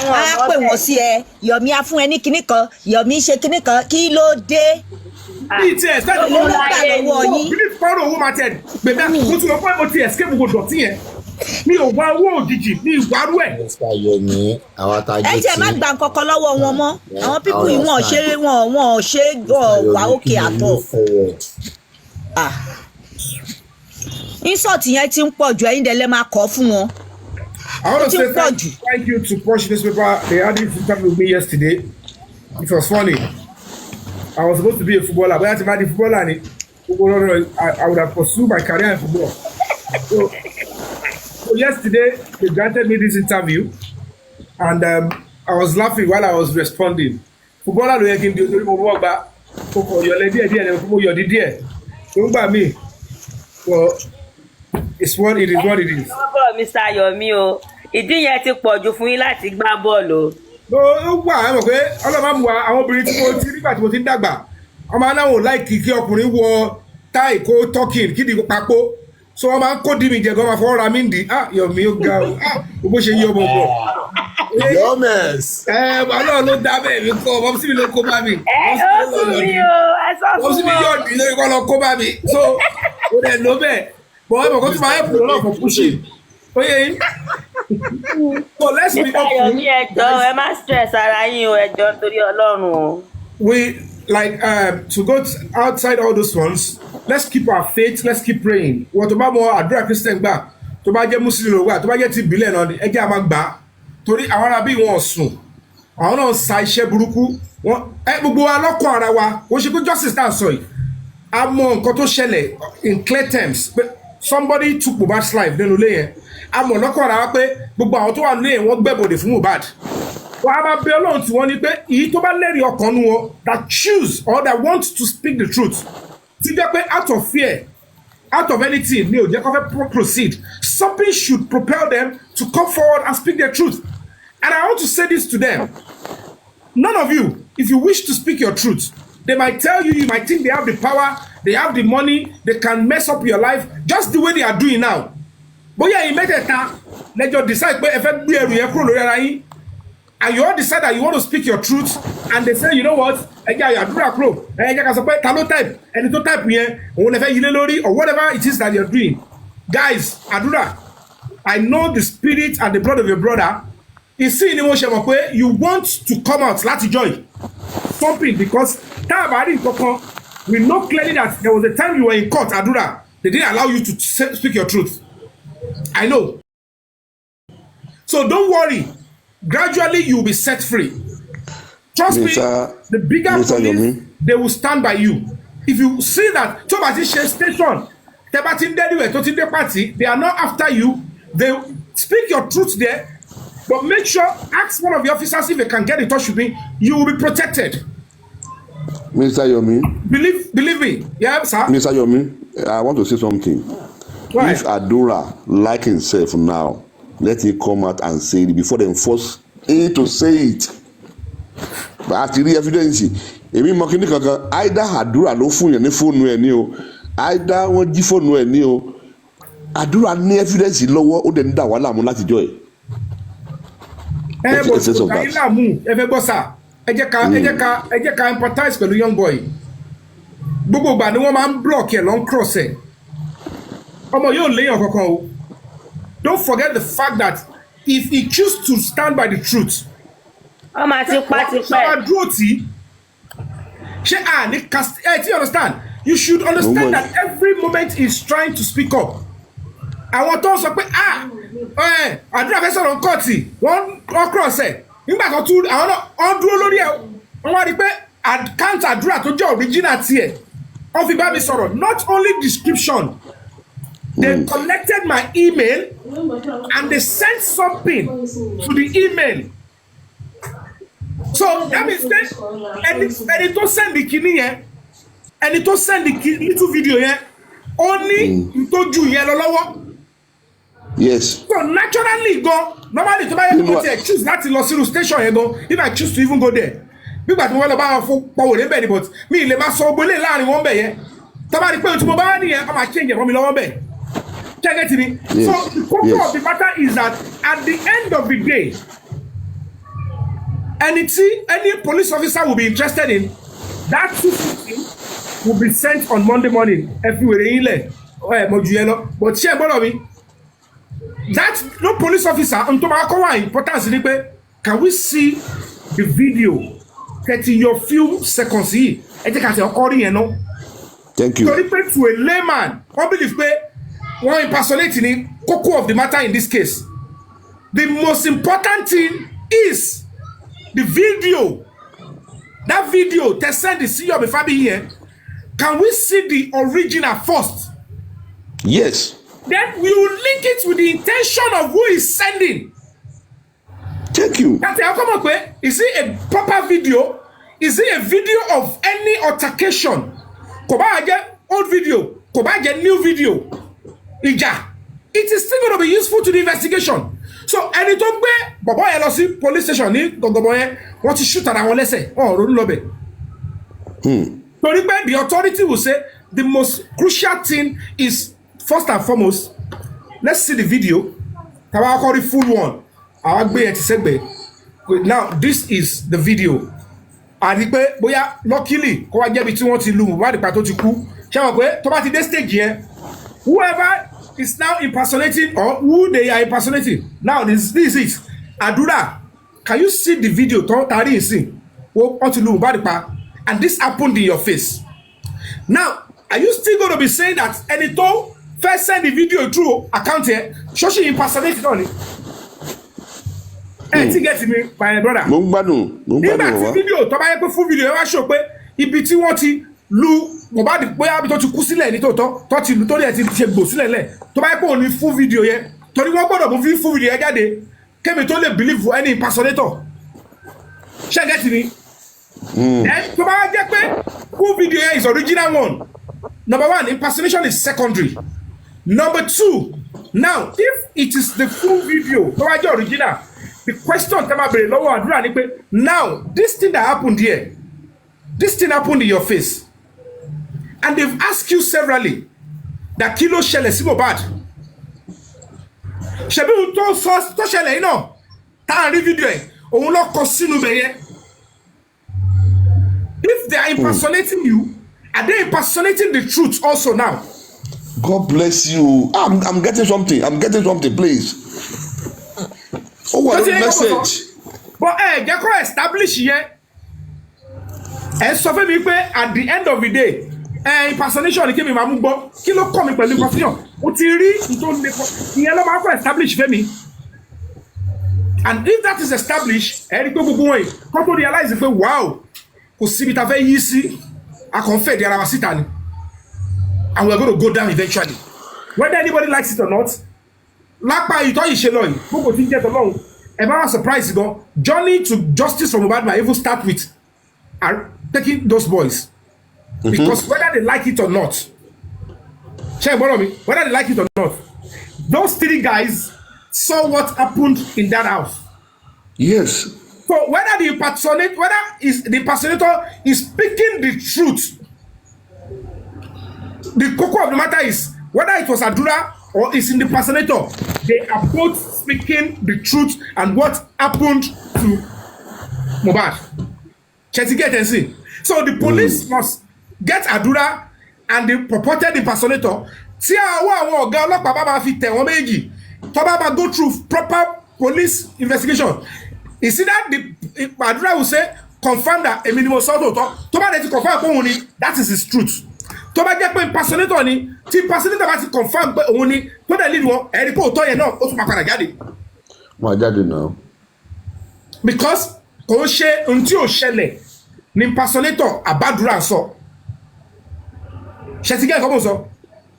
wọ́n á pè wọ́n sí ẹ Yomi á fún ẹ ní kinní kan Yomi ṣe kinní kan kí ló dé
bí ti ẹ̀ sẹ́ni
ló gbà lọ́wọ́ yín.
bí fọ́ọ̀rọ̀ owó máa tẹ̀ gbẹ̀dá mo ti lọ fún ẹ mo ti escape gbogbo dọ̀tí yẹn mi ò wá owó òjijì mi ìwárú ẹ̀.
ẹ jẹ́ má gba nǹkan kan lọ́wọ́ wọn mọ́ àwọn pípù yìí wọ́n ṣe wà òkè àtọ̀. insult yẹn ti ń pọ̀ jù ẹ̀yin dẹ̀ lẹ́ máa kọ́ fún wọn.
I want to say thank you to Punch newspaper. They had this interview with me yesterday. It was funny. I was supposed to be a footballer, but I had to be a footballer. I would have pursued my career in football. So yesterday they granted me this interview, and I was laughing while I was responding. Footballer ló yẹ kí n di ojú mo wọ́ gba kókò yọlẹ̀ díẹ̀ ni mo yọ̀ díẹ̀ tó ń gbà mí. Well, it's what it is. What it is.
Mr. Yomi o, ìdí yẹn ti pọ̀ jù fún yín láti gbá bọ́ọ̀lù.
Ó wà á mọ̀ pé ọlọ́mọ mu wa àwọn obìnrin tí mo ti nígbà tí mo ti ń dàgbà ọmọ aláwọ̀ láìkì kí ọkùnrin wọ táì kó tọ́kìn kídi papò so wọ́n máa ń kó dì mí jẹ gan máa fọwọ́ ra mí ndì Yomi ó ga o bó ṣe yí ọmọ bọ̀.
Yomes.
Ọlọ́run ló dá bẹ́ẹ̀ mi kọ́ ọmọ sí mi ló kó bá mi.
Ó sùn mí o, ẹ sọ fún wọn.
Ọmọ sí mi yóò dì lórí kọ́ lọ kó bá mi so ó dẹ̀ ló bẹ́ẹ̀ bọ̀ ẹ mọ̀ kó tí máa help lọ́wọ́ for pushing. So let's be open.
Ẹ má stress ara yín o ẹjọ́ torí Ọlọ́run o.
We like to go outside all those ones. Let's keep our faith. Let's keep praying. Wọ́n tó bá mọ àdúrà Christian gbà tó bá jẹ́ Muslim ló gbà tó bá jẹ́ ti ìbílẹ̀ náà ẹ jẹ́ àmà gbà torí àwọn arábí wọn sùn àwọn náà sa iṣẹ́ burúkú wọn gbogbo wa lọ́kàn ara wa wọ́n ṣe pé justice tá à ń sọ yìí a mọ nǹkan tó ṣẹlẹ̀ in clear terms pé somebody took Mohbad's life nínú ilé yẹn a mọ̀ lọ́kàn ara wa pé gbogbo àwọn tó wà nílé yẹn wọ́n gbẹ́bọ̀dè fún Mohbad wọ́n á máa bẹ Ọlọ́run tí wọ́n ní pé èyí tó bá lẹ́rìí ọkàn nu wọn that choose or that want to speak the truth ti jẹ́ pé out of fear out of anything ni ò jẹ́ kó fẹ́ proceed something should propel them to come forward and speak their truth and I want to say this to them none of you if you wish to speak your truth they might tell you might think they have the power they have the money they can mess up your life just the way they are doing now bóyá ẹ̀yin mẹ́tẹ̀ẹ̀ta lẹ́jọ́ decide pé ẹ fẹ́ gbé ẹrù yẹn kúrò lórí ara yín and you all decide that you want to speak your truth and they say you know what ẹ jẹ́ àdúrà kúrò ẹ jẹ́ ká sọ pé ta ló type ẹni tó type yẹn òun lè fẹ́ yílé lórí or whatever it is that you're doing guys àdúrà I know the spirit and the blood of your brother ìsìn ni mo ṣe mọ̀ pé you want to come out láti joy something because tá a bá rí nǹkan we know clearly that there was a time you were in court àdúrà they didn't allow you to speak your truth I know so don't worry gradually you will be set free trust me the bigger police they will stand by you if you see that tó bá ti ṣe station tẹ́ bá ti ń dẹ́rìwẹ̀ tó ti dé party they are not after you they speak your truth there but make sure ask one of the officers if they can get in touch with me you will be protected.
Mr. Yomi.
Believe me yeah sir.
Mr. Yomi I want to say something. Why? If Hadura like himself now let him come out and say it before they force him to say it but àti rí evidence èmi mọ kíní kankan either Hadura ló fún yẹn ní fóònù ẹ ní o either wọ́n jí fóònù ẹ ní o Hadura ní evidence lọ́wọ́ ó dẹ̀ ń dà wá láàmú látijọ́ ẹ̀.
Bọ̀ kò dáyé láàmú ẹ fẹ́ gbọ́ sà ẹ jẹ́ ká empathize pẹ̀lú young boy gbogbo ìgbà ni wọ́n máa ń block ẹ̀ lọ́n cross ẹ̀ ọmọ yóò léyàn kankan o don't forget the fact that if he choose to stand by the truth
ọmọ àti pàtìpẹ́
ṣáà dúró tí ṣé àní cast ẹ tí you understand you should understand that every moment he is trying to speak up àwọn tó ń sọ pé àdúrà fẹ́ sọ̀rọ̀ kọ́ọ̀tì wọ́n cross ẹ̀ nígbà kan tún àwọn náà wọ́n dúró lórí ẹ̀ wọ́n wá rí pé account àdúrà tó jẹ́ original tiẹ̀ wọ́n fi bá mi sọ̀rọ̀ not only description they collected my email and they sent something to the email so that means ẹni tó send the kinní yẹn ẹni tó send the little video yẹn ó ní ìtọ́jú yẹn lọ lọ́wọ́.
Yes.
So naturally go normally to buy a choose láti lọ sínú station yẹn go if I choose to even go there nígbà tí wọ́n lọ bá wọn fún pọ̀wọ̀ lébẹ̀ ni but mi lè máa sọ gbólé láàrin wọn bẹ̀ yẹn tọ́ba ni pé tí mo bá wá nìyẹn ọmọ change ẹ̀fọ́ mi lọ́wọ́ bẹ̀ check it me. So the core of the matter is that at the end of the day any police officer will be interested in that 250 will be sent on Monday morning everywhere in ilẹ̀ mojú yẹn lọ but ṣé ẹ gbọ́dọ̀ mi. That no police officer unto my importance ni pé can we see the video 30 your few seconds yìí ẹ jẹ́ ká ṣe ọkọ rí yẹn náà.
Thank you.
Torí pé to a layman wọ́n believe pé wọ́n impersonate ni kókó of the matter in this case the most important thing is the video that video tẹ send the CEO of Fabiyi yẹn can we see the original first.
Yes.
then we will link it with the intention of who is sending.
Thank you.
That's how come up. Is it a proper video? Is it a video of any altercation? Koba get old video, Koba get new video. Ija. It is still going to be useful to the investigation. So ẹni tó gbé bọ̀bọ̀ yẹn lọ sí police station ní gbọ̀ngbọ̀n yẹn wọ́n ti shoot ara wọn lẹ́sẹ̀ wọ́n ronú lọ́bẹ̀. Torí pé the authority will say the most crucial thing is first and foremost, let's see the video. Tàbá kọ́ rí full one. Àwa gbé yẹn ti sẹ́gbẹ̀ẹ́. Now this is the video. Àti pé bóyá luckily kó wá jẹ́bi tí wọ́n ti lu Mohbad pa tó ti kú. Ṣé wọ́n pé tó bá ti dé stage yẹn, whoever is now impersonating or who they are impersonating. Now this is it. Hadura, can you see the video? Tari is seeing. And this happened in your face. Now, are you still going to be saying that Enito first send the video through account here? Shoshi impersonating on it. Hey, get me, my brother. Nígbà video, tó bá yẹ pé full video, ẹ wá show pé ibi tí wọ́n ti lu Mohbad bóyá bí tó ti kú sílẹ̀ ní tòótọ́ tó ti lu torí ẹ̀ ti ṣe gbò sílẹ̀ lẹ̀ tó bá yẹ pé òun ní full video yẹn torí wọ́n gbọ́dọ̀ mú full video yẹn jáde kémi tó lè believe for any impersonator ṣé get me. Then tó bá jẹ́ pé full video yẹn is original one. Number one, impersonation is secondary. Number two, now if it is the full video tó bá jẹ́ original, the question tẹ́ máa bèrè lọ́wọ́ Hadura ni pé now this thing that happened here, this thing happened in your face. And they've asked you severally that kilo ṣẹlẹ̀ sí Mohbad. Ṣebí ohun tó sọ tó ṣẹlẹ̀ yìí náà tá à ń rí fídíò ẹ̀ òun ló kọ sínú bẹ̀yẹ. If they are impersonating you, are they impersonating the truth also now?
God bless you. I'm getting something. I'm getting something, please. Oh, what a message.
But jẹ́ kó establish yẹn. Ẹ sọ fún mi pé at the end of the day, impersonation ni kémi máa mú gbọ́ kí ló kọ́ mi pẹ̀lú impersonation o ti rí ìtò lè kọ́ ìyẹn ló máa kọ́ establish fẹ́mi. And if that is established ẹ rí pé gbogbo wọn yìí kọ́ tó realize pé wow kò síbi ta fẹ́ yí sí akọ̀nfẹ́ di ara wa síta ni and we are going to go down eventually whether anybody likes it or not. Lápá ìtọ́ yìí ṣe lọ yìí gbogbo tí ń jẹ́ tọ́lọ́run ẹ bá wà surprise gan journey to justice from Mohbad might even start with taking those boys. Because whether they like it or not, whether they like it or not, those three guys saw what happened in that house.
Yes.
So whether the impersonator is speaking the truth, the core of the matter is whether it was Hadura or it's in the impersonator, they are both speaking the truth and what happened to Mohbad. So the police must get Hadura and the purported impersonator. Tí àwọn ọ̀gá ọlọ́pàá bá máa fi tẹ̀ wọ́n méjì tó bá máa go through proper police investigation. You see that the Hadura will say confirm that èmi ni mo sọ tòótọ́ tó bá dẹ̀ ti confirm pé òun ni that is his truth. Tó bá jẹ́ pé impersonator ni tí impersonator bá ti confirm pé òun ni tó dẹ̀ lead wọn ẹ̀rí pé òótọ́ yẹn náà ó tún máa padà jáde.
Máa jáde náà.
Because kò ń ṣe ohun tí ò ṣẹlẹ̀ ni impersonator Hadura sọ.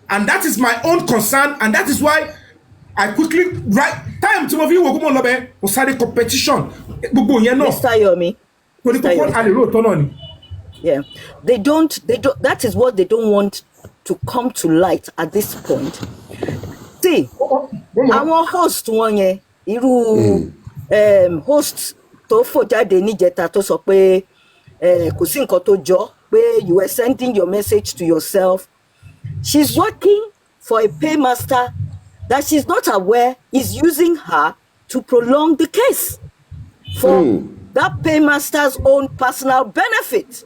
And that is my own concern, and that is why I quickly write time to move you competition.
Mr. Yomi. Yeah, they don't. That is what they don't want to come to light at this point. See, our host one yẹn irú host tó fò jáde níjẹta tó sọ pé kò sí nǹkan tó jọ. Where you were sending your message to yourself. She's working for a paymaster that she's not aware is using her to prolong the case for that paymaster's own personal benefit.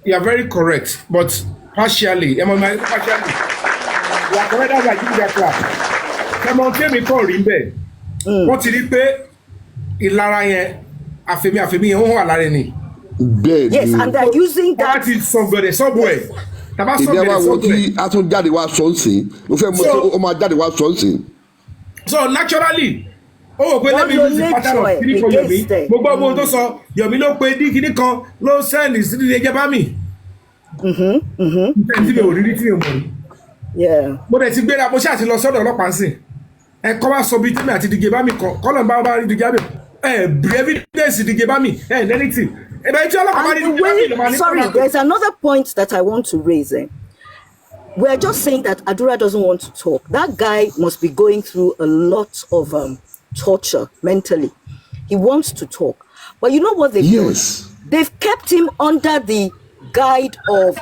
You are very correct, but partially. You are correct as I give that clap. Come on, tell me call Rimbe. What did it pay? Ìlara yẹn àfẹ̀mí yẹn ó wà lára ẹni.
Yes, and they're using that.
That is somewhere.
Ìjọba wo tí a tún jáde wá sọ́ọ̀sì ló fẹ́ mọ ó máa jáde wá sọ́ọ̀sì.
So naturally ó wò pé lẹ́mi use the pattern of kini for Yomi gbogbo ọmọ tó sọ Yomi ló pe ní kini kan ló sẹ́ẹ̀lì sí ilé ẹjẹ́ bá mi. Tí mi ò rí tí mi ò mọ̀ ní. mo dẹ̀ ti gbéra mo ṣáà ti lọ sọ́dọ̀ ọlọ́pàá sí ẹ kọ́ wá sọ bíi tèmi àti dìgé bá mi kọ́ kọ́lọ̀ bá rí dìgé bá mi evidence dìgé bá mi anything.
Sorry, there's another point that I want to raise. We're just saying that Hadura doesn't want to talk. That guy must be going through a lot of torture mentally. He wants to talk. But you know what they've done? They've kept him under the guide of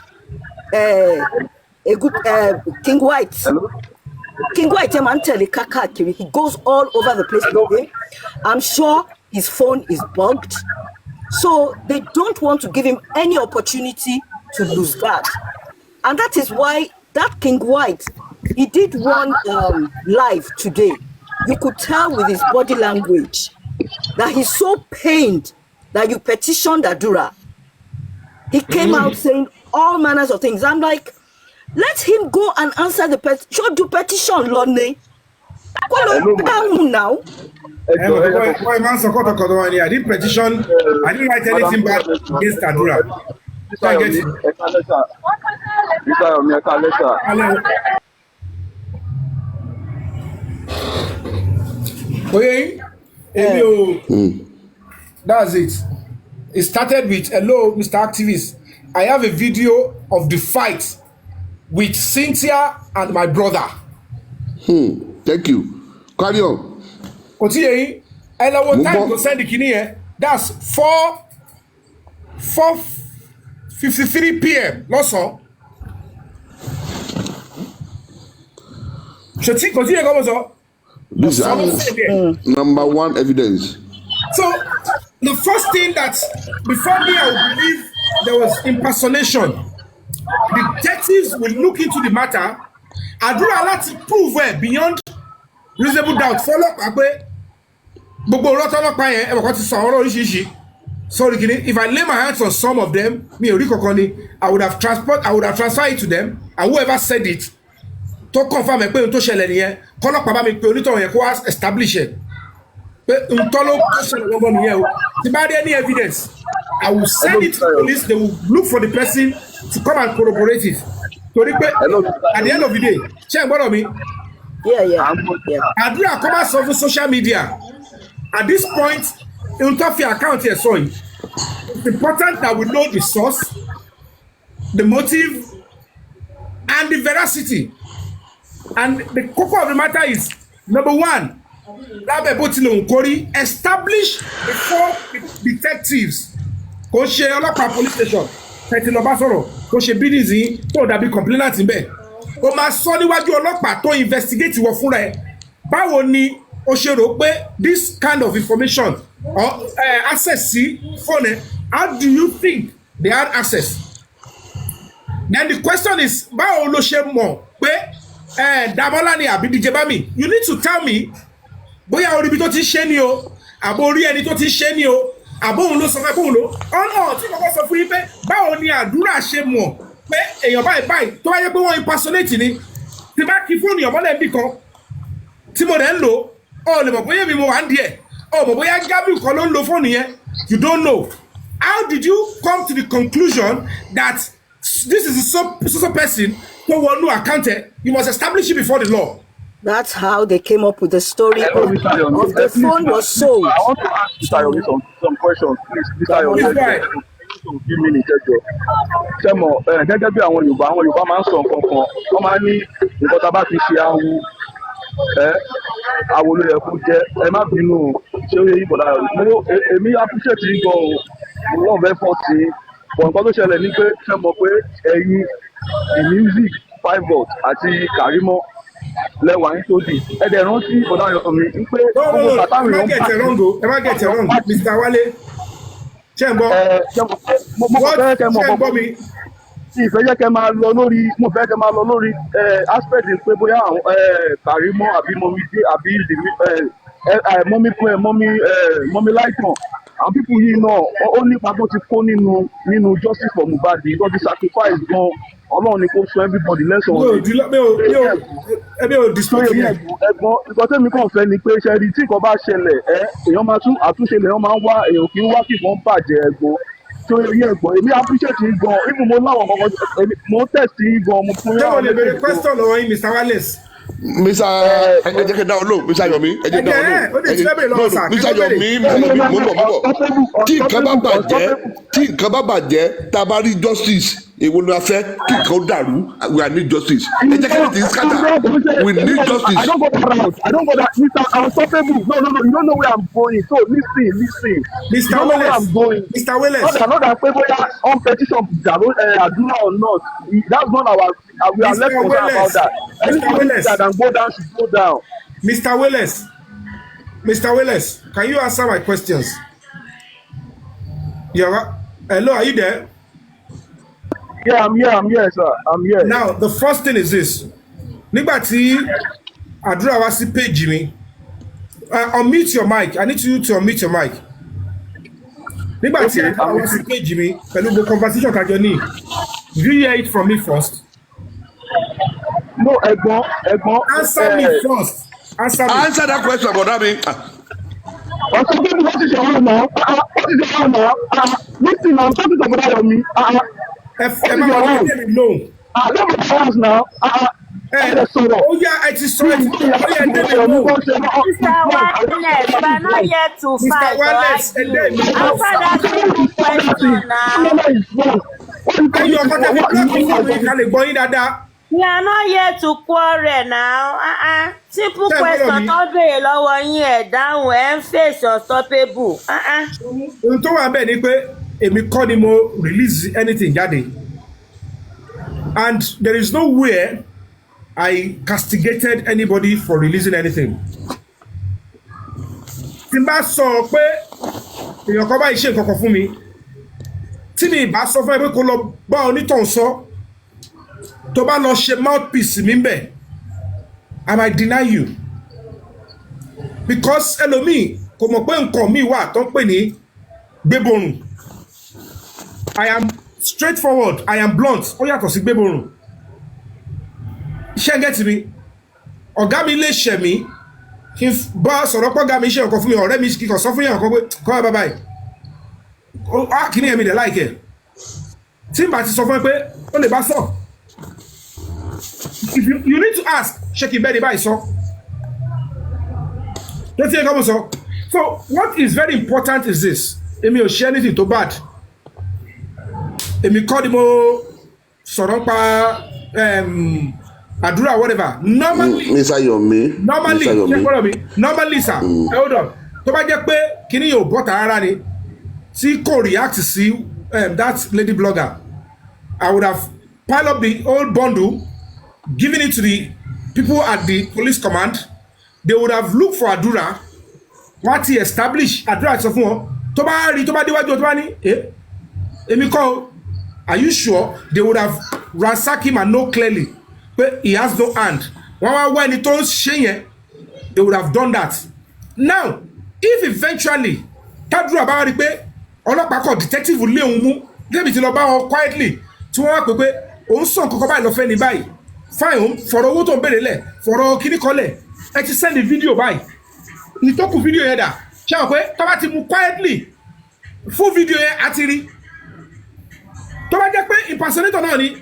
King White. Hello? King White, he goes all over the place with him. I'm sure his phone is bugged. So they don't want to give him any opportunity to lose guard. And that is why that King White, he did one live today. You could tell with his body language that he's so pained that you petitioned Hadura. He came out saying all manners of things. I'm like, let him go and answer the petition. Show the petition, Lonnie. Now.
I didn't petition. I didn't write anything bad against Hadura. So I get it. That's it. It started with, hello, Mr. Activist. I have a video of the fight with Cynthia and my brother.
Thank you. Carry on.
Continue. And I will time to send the kidney here. That's 4:53 p.m. Lọ́sàn. Continue comme ça.
This is number one evidence.
So the first thing that before me I would believe there was impersonation. Detectives will look into the matter. Hadura láti prove beyond reasonable doubt. Follow up. Gbogbo ọlọ́tọ́lọ́pàá yẹn ẹ̀wọ̀n kan ti sọ ọ̀rọ̀ oríṣiríṣi. Sorry, if I lay my hands on some of them, I would have transferred it to them, and whoever said it to confirm pé ohun tó ṣẹlẹ̀ nìyẹn kọ́lọ́pàá bá mi pé onítọ̀hún yẹn kó wá establish ẹ̀ pé ohun tó ṣẹlẹ̀ gbọ́ngàn nìyẹn o. Tí bá dé any evidence, I will send it to the police. They will look for the person to come and corroborate it. Torí pé at the end of the day, ṣé ẹ gbọ́dọ̀ mi? Hadura come out on social media. At this point, in top your account here, sorry. It's important that we know the source, the motive, and the veracity. And the core of the matter is, number one, establish before detectives. Kò ṣe ọlọ́pàá police station. Tẹ̀tí lọ bá sọ̀rọ̀. Kò ṣe bídìsí tó dàbí complainant níbẹ̀. O máa sọ níwájú ọlọ́pàá tó investigate wọ fúnra ẹ̀. Báwo ni o ṣe rò pé this kind of information or access sí phone, how do you think they had access? Then the question is, báwo ló ṣe mọ̀ pé Damola ni àbí DJ Bami? You need to tell me bóyá orí ibi tó ti ṣe ni o, àbó orí ẹni tó ti ṣe ni o, àbó òun ló sọ fẹ́ kóun ló. Ọ̀nà tí mo kọ́ sọ fún yín pé báwo ni Hadura ṣe mọ̀ pé èèyàn báyìí tó bá yẹ pé wọ́n impersonate ni, tí bá kí fóònù èèyàn mọ́lẹ̀ bí kan tí mo dẹ̀ ń lò ó lè mọ̀ bóyá mi mo wà ń díẹ̀ ó mọ̀ bóyá Gabriel kan ló ń lo fóònù yẹn. You don't know. How did you come to the conclusion that this is a so person who will know accounted? You must establish it before the law.
That's how they came up with the story of the phone was sold.
I want to ask Mr. Yomi some questions, please. Mr. Yomi, give me the gẹ́gẹ́ bí àwọn Yorùbá máa ń sọ nǹkan kan, wọ́n máa ń ní nǹkan tá a bá fi ṣe àwọn olóyè fún jẹ́ ẹ má bínú ṣé ó yẹ yín bọ̀dá èmi appreciate yín gan o mo lọ́ọ̀ fẹ́ fọ́ sí i bọ̀ nǹkan tó ṣẹlẹ̀ ní pé ṣe mọ̀ pé ẹ̀yin the music 5 volt àti Kàrímọ́ lẹ́wà ń tó di ẹ̀dẹ̀ rántí bọ̀dá Yomi ń pé gbogbo bàtàwìn
ẹ má get it wrong Mr. Wale ṣé ń gbọ́ mi.
Ìfẹ́ jẹ́ kẹ́ máa lọ lórí aspect pé bóyá àwọn Kàrímọ́ àbí mọ́mí dé àbí mọ́mí láìpọ̀n àwọn pípù yìí náà ó nípa tó ti kó nínú justice for Mohbad tó ti sacrifice gan Ọlọ́run ni kò sọ everybody lẹ́sọ̀ọ́
ẹbí ò dispute yẹn.
ẹ̀gbọ́n ìgbà tẹ́mi kàn fẹ́ ni pé ṣẹ́ni tí nǹkan bá ṣẹlẹ̀ èèyàn máa tún àtúnṣe lèèyàn máa ń wá èèyàn kì í wá kí nǹkan bàjẹ́ ẹ̀gbọ́n tó yẹ gbọ́ èmi appreciate yín gan even mo láwọn kankan mo test yín gan mo fún yín.
ṣé mo lè béèrè question lọ́wọ́ yín Mr. Wallace.
Mr. ẹ jẹ́ kí n dá ọ lóhùn Mr. Yomi ẹ jẹ́ dá ọ lóhùn Mr. Yomi mo bọ̀ tí nǹkan bá bàjẹ́ tá a bá rí justice èwo ni a fẹ́ kí nǹkan dàrú we need justice ẹ jẹ́ kí n ti scatter we need justice.
I don't go that route I don't go that Mr. Unstoppable no you don't know where I'm going so listen
Mr. Wallace Mr. Wallace
not that pé bóyá on petition Hadura or not that's not our we are less concerned about that anything that can go down should go down.
Mr. Wallace can you answer my questions? Hello, are you there?
Yeah, I'm here, sir. I'm here.
Now, the first thing is this. Nígbà tí Hadura wá sí page mi, unmute your mic. I need you to unmute your mic. Nígbà tí Hadura wá sí page mi, pẹ̀lú gbogbo conversation kájọ ní, do you hear it from me first?
No, ẹ̀gbọ́n.
Answer me first.
Answer that question, brother mi.
What is your own now? Listen, I'm talking to brother Yomi.
Ẹ máa wọlé dé mi lóhùn.
Let me pass now.
Ó yá ẹ ti sọ ẹ ti ó yá dé mi lóhùn.
Mr. Wallace, we are not here to fight or argue. Answer that simple question now.
Ayọ̀ ọkọ tẹ̀lé kíláàsì fún mi ká lè gbọ́ yín dáadáa.
We are not here to quarrel now. Simple question tó béèrè lọ́wọ́ yín ẹ̀ dáhùn ẹ̀ ń fèsì Unstoppable.
Ohun tó wà bẹ́ẹ̀ ni pé èmi kọ́ ni mo release anything jáde. And there is nowhere I castigated anybody for releasing anything. Tí n bá sọ pé èèyàn kan bá ṣe nǹkan kan fún mi, tí mi bá sọ fún ẹ pé kó lọ bá onítàn sọ, tó bá lọ ṣe mouthpiece mi bẹ̀, I might deny you. Because ẹlòmíì kò mọ̀ pé nǹkan mi wà tó ń pè ní gbéborùn. I am straightforward, I am blunt, ó yàtọ̀ sí gbéborùn. Iṣẹ́ gẹ́tì mi, ọ̀gá mi lè ṣẹ̀ mí, kí n bá sọ̀rọ̀ pọ̀ ọ̀gá mi ṣe nǹkan fún mi, ọ̀rẹ́ mi kíkọ̀ sọ fún yàn kan pé kọ́ ẹ bàbá yìí. Kí ni ẹ̀mí dẹ̀ láìkẹ́? Tí n bá ti sọ fún ẹ pé ó lè bá sọ. If you need to ask, ṣé kí n bẹ́ẹ̀ ni báyìí sọ? Don't you come so? So what is very important is this. Èmi ò ṣe anything tó bad. Èmi kọ́ ni mo sọ̀rọ̀ pa Hadura whatever. Normally,
Mr. Yomi.
Normally, sir. Hold on. Tó bá jẹ́ pé kíní yóò bọ́ta rárá ni, tí kò react sí that lady blogger, I would have piled up the whole bundle, given it to the people at the police command. They would have looked for Hadura. Wọ́n ti establish Hadura sọ fún wọn. Tó bá rí tó bá déwájú tó bá ní èmi kọ́, are you sure? They would have ransacked him and know clearly pé he has no hand. Wọ́n wá wá ẹni tó ń ṣe yẹn. They would have done that. Now, if eventually Hadura bá wá rí pé ọlọ́pàá kọ̀ detective lé òun mú, débi tí lọ bá wọn quietly tí wọ́n wá pé pé òun sàn kankan báyìí lọ fẹ́ ni báyìí. Fine, òun fọ̀rọ̀ owó tó ń béèrè lẹ̀, fọ̀rọ̀ kíní kọ́lẹ̀, ẹ ti send the video báyìí. Ìtọ́kù fídíò yẹn dà, ṣé àwọn pé tó bá ti mú quietly fún fídíò yẹn á ti rí. Tó bá jẹ́ pé impersonator náà ni,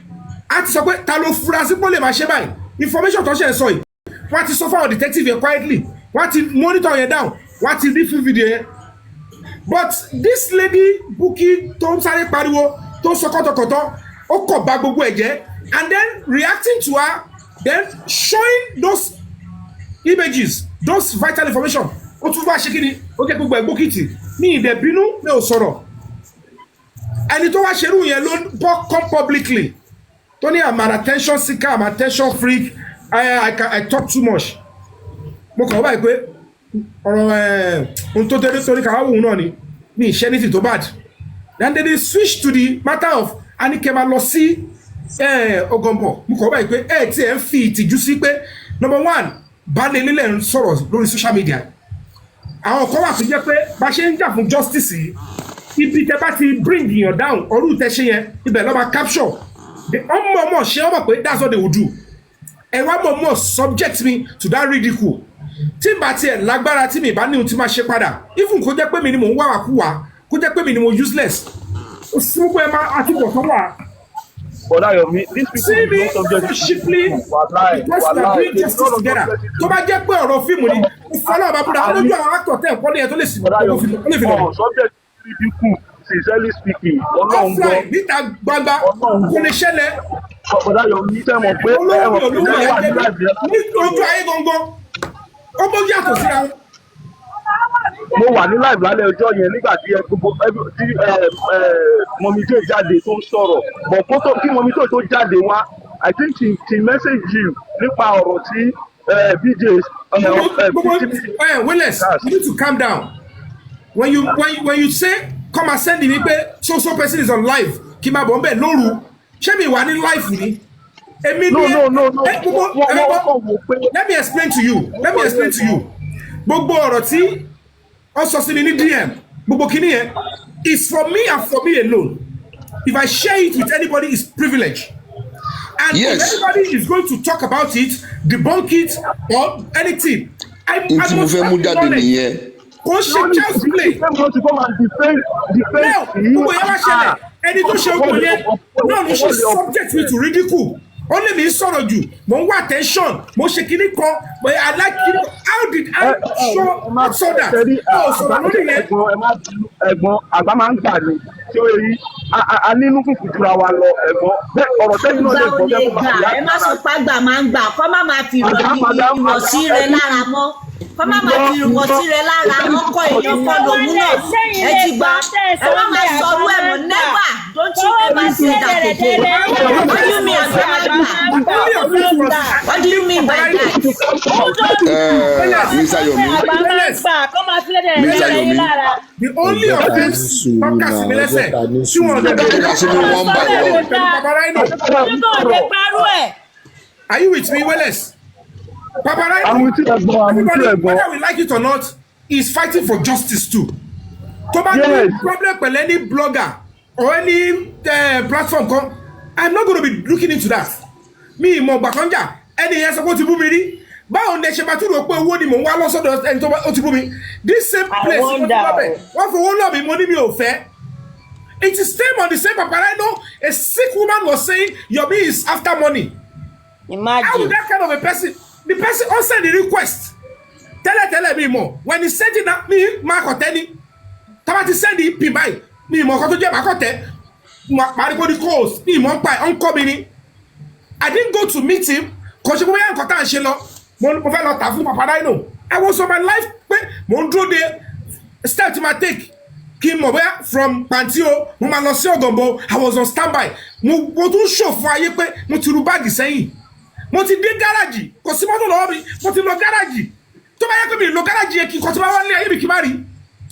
á ti sọ pé ta ló fura sí pé ó lè máa ṣe báyìí. Information tó ṣe ń sọ yìí, wọ́n á ti sọ fáwọn detective yẹn quietly, wọ́n á ti monitor yẹn down, wọ́n á ti rí fún fídíò yẹn. But this lady Bukky tó ń sáré pariwo, tó ń sọ kọ́tọ̀kọ̀tọ̀, ó kọ̀ bà gbogbo ẹ̀ jẹ́, and then reacting to her, then showing those images, those vital information. Ó tún bá ṣe kí ni, ó jẹ́ gbogbo ẹ̀gbókìtì, ní ìdẹ̀ bínú ní ò sọ̀rọ̀. Ẹni tó wá ṣerú yẹn ló bọ́ come publicly. Tó ní I'm an attention seeker, I'm an attention freak, I talk too much. Mo kàn wá báyìí pé ọ̀rọ̀ ohun tó tẹ́lẹ̀ torí kàwá wòun náà ni, mi ìṣe anything tó bad. Then they switch to the matter of Anikema lọ sí Ogombo. Mo kàn wá báyìí pé tí ẹ ń fi ìtìjú sí pé number one, baálé nílẹ̀ ń sọ̀rọ̀ lórí social media. Àwọn kan wà tó jẹ́ pé bá ṣe ń jà fún justice yìí, ibi tẹ bá ti bring yàn down ọdún tẹ ṣe yẹn, ibẹ̀ lọ́ máa capture. Ọmọ ṣe ọmọ pé that's what they would do. Ẹ wá mọ̀ subject me to that ridicule. Tí n bá tiẹ̀ lágbára tí mi bá ní ohun tí máa ṣe padà, even kó jẹ́ pé mi ni mò ń wá wàkúwà, kó jẹ́ pé mi ni mo useless. Òsínwó ẹ̀ máa àtúbọ̀ tó wà.
But Yomi, these people
See me
don't subject
cheaply because we are doing justice together. Tó bá jẹ́ pé ọ̀rọ̀ fíìmù ni, ìfọ̀lọ́ àbábúdà lójú àwọn actor tẹ̀ ẹ̀kọ́ ní ẹ̀ tó lè sì mọ̀ ó lè fi lọ.
Subject ridicule, sincerely speaking, Ọlọ́run gbọ́.
Offline níta gbangba kò lè ṣẹlẹ̀.
But Yomi tẹ́ mọ̀ pé
olórí ayé gangan ó bó yàtọ̀ síra wọn.
Mo wà ní live lálẹ́ ọjọ́ yẹn nígbà tí mọ̀mí tó jáde tó ń sọ̀rọ̀ but kí mọ̀mí tó jáde wá I think she message you nípa ọ̀rọ̀ tí BJ.
Willis, you need to calm down. When you say come and send me pé so person is on live kí n máa bọ̀ ń bẹ̀ lóru ṣé mi wà ní live ni.
No.
Let me explain to you. Gbogbo ọ̀rọ̀ tí wọ́n sọ sí mi ní DM gbogbo kìíní yẹn is for me and for me alone. If I share it with anybody, it's privilege. And if anybody is going to talk about it, debunk it, or anything, I must have knowledge. Kò ṣe child's play. Now, gbogbo yẹn wá ṣẹlẹ̀ ẹni tó ṣe ogun yẹn náà ló ṣe subject me to ridicule. Only me sọ̀rọ̀ jù, mo ń wá attention, mo ṣe kíní kan, but I like you. How did I show that? Sọ̀rọ̀ lórí yẹn.
Ẹ̀gbọ́n àgbà máa ń gbà ní tí ó yí a nínú fùfù jura wa lọ ẹ̀gbọ́n bẹ́ẹ̀ ọ̀rọ̀ tẹ́yìn náà lè gbọ́ bẹ́ẹ̀ kó máa
ẹ má sọ pé àgbà máa ń gbà kọ́ má máa fi ìwọ̀sí rẹ lára mọ́ kọ́ má máa fi ìwọ̀sí rẹ lára ọkọ̀ èèyàn kọ́ lòun náà ẹ ti gbà ẹ má máa sọ owó ẹ̀mọ́ never don't you ever say that again. What do you mean what do you mean by that?
Mr. Yomi.
The only offense podcast mi lẹ́sẹ̀ tí wọ́n lè Are you with me, Willis? Paparazzi, everybody, whether we like it or not, is fighting for justice too. Tó bá ní problem pẹ̀lú any blogger or any platform kan, I'm not going to be looking into that. Mi ìmọ̀ gbàkànjà ẹni yẹn sọ pé ó ti bú mi rí. Báwo ni ẹ ṣe máa tún rò pé owó ni mò ń wá lọ́sọ̀dọ̀ ẹni tó ti bú mi? This same place wọ́n fowó lọ́ mi mo ní mi ò fẹ́. It is same on the same paparazzi. A sick woman was saying Yomi is after money.
Imagine.
How would that kind of a person? The person also send the request. Tell me more. When he sent it, me Makoteni. Tabati send the PMI. Me Mokoto Makote. Maripodi calls. Me Monpai Uncoming. I didn't go to meet him. Because you and Kota and Shelo. I was on my life. Mondro de step to my take. Kim Mobile from Pantio. Mumanosio Gombo. I was on standby. Mo tún show for ayepe. Mo ti rubadi sẹ́yìn. Mo ti dé gáràjì kò sí mọ́tò lọ́wọ́ mi mo ti lọ gáràjì tó bá yẹ pé mi lọ gáràjì yẹn kí nǹkan tó bá wà ní ayé mi kí n má rí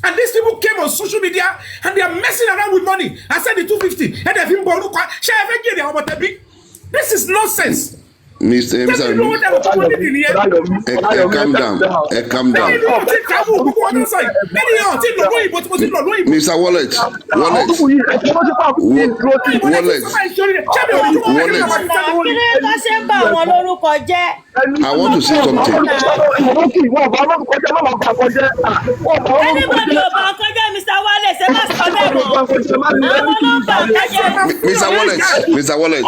and these people came on social media and they are messing around with money I said the 250 and they fi ń bọ orúkọ ṣé ẹ fẹ́ jèrè àwọn ọmọ tẹ̀bí this is nonsense.
Mr. Calm down. Mr. Wallet. I want to say something. Mr. Wallet.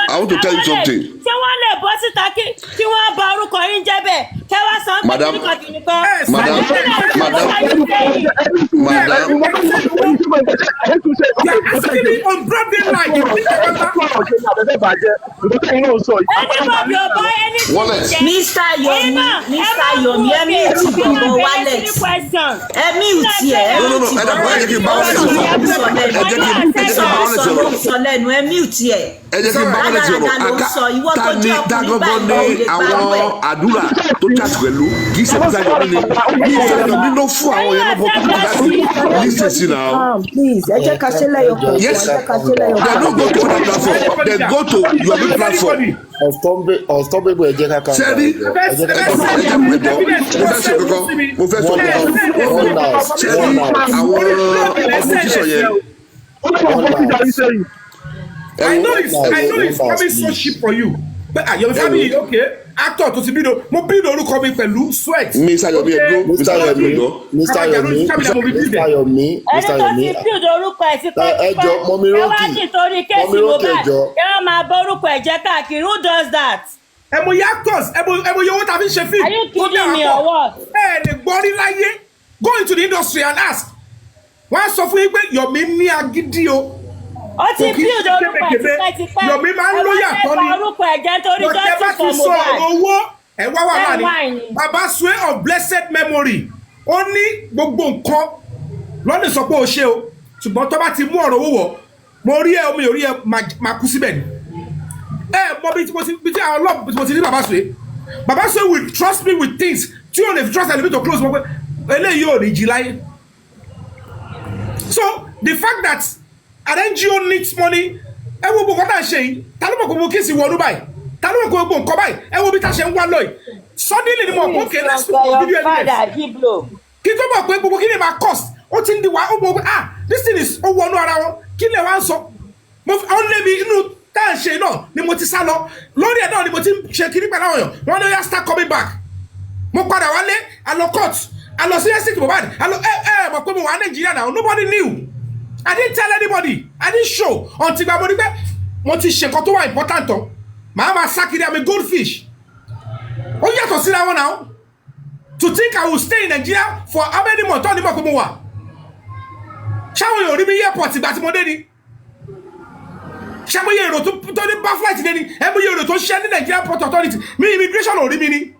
I want to tell you something.
Ṣé wọ́n lè bọ́ síta kí wọ́n bá orúkọ yín jẹ́ bẹ́ẹ̀ kẹ́ wá sọ pé kìnnìkan.
Mr. Yomi ẹ̀mí ti gbogbo wallet ẹ̀mí ò tiẹ̀ sọ lẹ́nu ẹ̀mí ò tiẹ̀.
Ẹ jẹ́ kí n bá wọn lẹ́sìn ọ̀rọ̀ ta ni dágọ́gọ́ ní àwọn àdúrà tó jáde pẹ̀lú kì í ṣe Mr. Yomi ni Mr. Yomi ló fún àwọn yẹn lọ́pọ̀ tó kù láti listen sí náà.
Please ẹ jẹ́ ká ṣe lẹ́yọ̀kọ̀.
Yes, they no go to other platform they go to Yomi platform.
Ọ̀tọ́bẹ̀bọ̀ ẹ jẹ́ ká kàn.
Sẹ́ni mo fẹ́ sọ kankan sẹ́ni àwọn opposition yẹn.
I know it's coming so cheap for you. But Yomi Fabiyi, okay, actor to be do, mo build orúkọ mi pẹ̀lú sweat.
Mr. Yomi Ego, Mr. Yomi Ego,
Mr. Yomi, Mr. Yomi, Mr. Yomi.
Ẹni tó ti build orúkọ ẹ̀ ti pẹ́
Ẹjọ́ Mọ́mí
ẹ wá
Rókì.
sì torí kéèsì Mohbad ẹ wá máa bọ orúkọ ẹ̀ jẹ́ káàkiri, who does that?
Ẹ mo yẹ actors, ẹ mo yẹ owó tàbí ṣe film.
Are you kidding me or what?
Ẹ lè gbọ́ rí láyé, go into the industry and ask. Wọ́n á sọ fún yín pé Yomi ní agídí o.
Ó ti build orúkọ ẹ̀ tipẹ́tipẹ́.
Yomi máa ń lóyà tán ni.
Ẹ wá orúkọ ẹ̀ jẹ́ torí justice for
Lọ́jọ́ bá ti sọ
Mohbad.
ọ̀rọ̀ owó ẹ wá wà
Ẹ wá
láàrin.
ni.
Bàbá Sway of blessed memory. Ó ní gbogbo nǹkan lọ́dún sọ pé o ṣe o. Ṣùgbọ́n tó bá ti mú ọ̀rọ̀ owó wọ̀, mo rí ẹ omi ò rí ẹ máa kú síbẹ̀ ni. Ẹ mọ bí tí àwọn ọlọ́pàá bí mo ti ní Bàbá Sway. Bàbá Sway will trust me with things tí o lè fi trust ẹni bí to close mọ́ pé eléyìí ò ní jí láyé. So the fact that an NGO needs money, ẹ wo gbogbo tá a ṣe yìí, ta ló mọ̀ gbogbo kí n sì wọnú báyìí, ta ló mọ̀ gbogbo nǹkan báyìí, ẹ wo bí tá a ṣe ń wá lọ yìí. Suddenly ni mo kò kè let's look for video evidence. Kí tó mọ̀ pé gbogbo kí ni máa cost, ó ti ń di wa, ó mọ̀ pé this thing is ó wọnú ara wọn, kí lè wá ń sọ. Ó lé mi inú tá à ń ṣe náà ni mo ti sá lọ, lórí ẹ̀ náà ni mo ti ń ṣe kiri pẹ̀lú àwọn èèyàn, wọ́n ní ó yá start coming back. Mo padà wálé, a lọ court, a lọ sí estate Mohbad, a lọ mọ̀ pé mo wà Nàìjíríà now, nobody knew. I didn't tell anybody. I didn't show until I body mo ti ṣe nǹkan tó wà important o. Màá máa sá kiri, I'm a goldfish. Ó yàtọ̀ síra wọn now. To think I will stay in Nigeria for how many months? Tọ́ ni mo kò mo wà. Ṣáwọn yóò rí mi airport ìgbà tí mo dé ni. Ṣé mo yẹ èrò tó ní bá flight dé ni? Ẹ mo yẹ èrò tó ṣẹ́ ní Nigeria Port Authority. Mi immigration ò rí mi ni.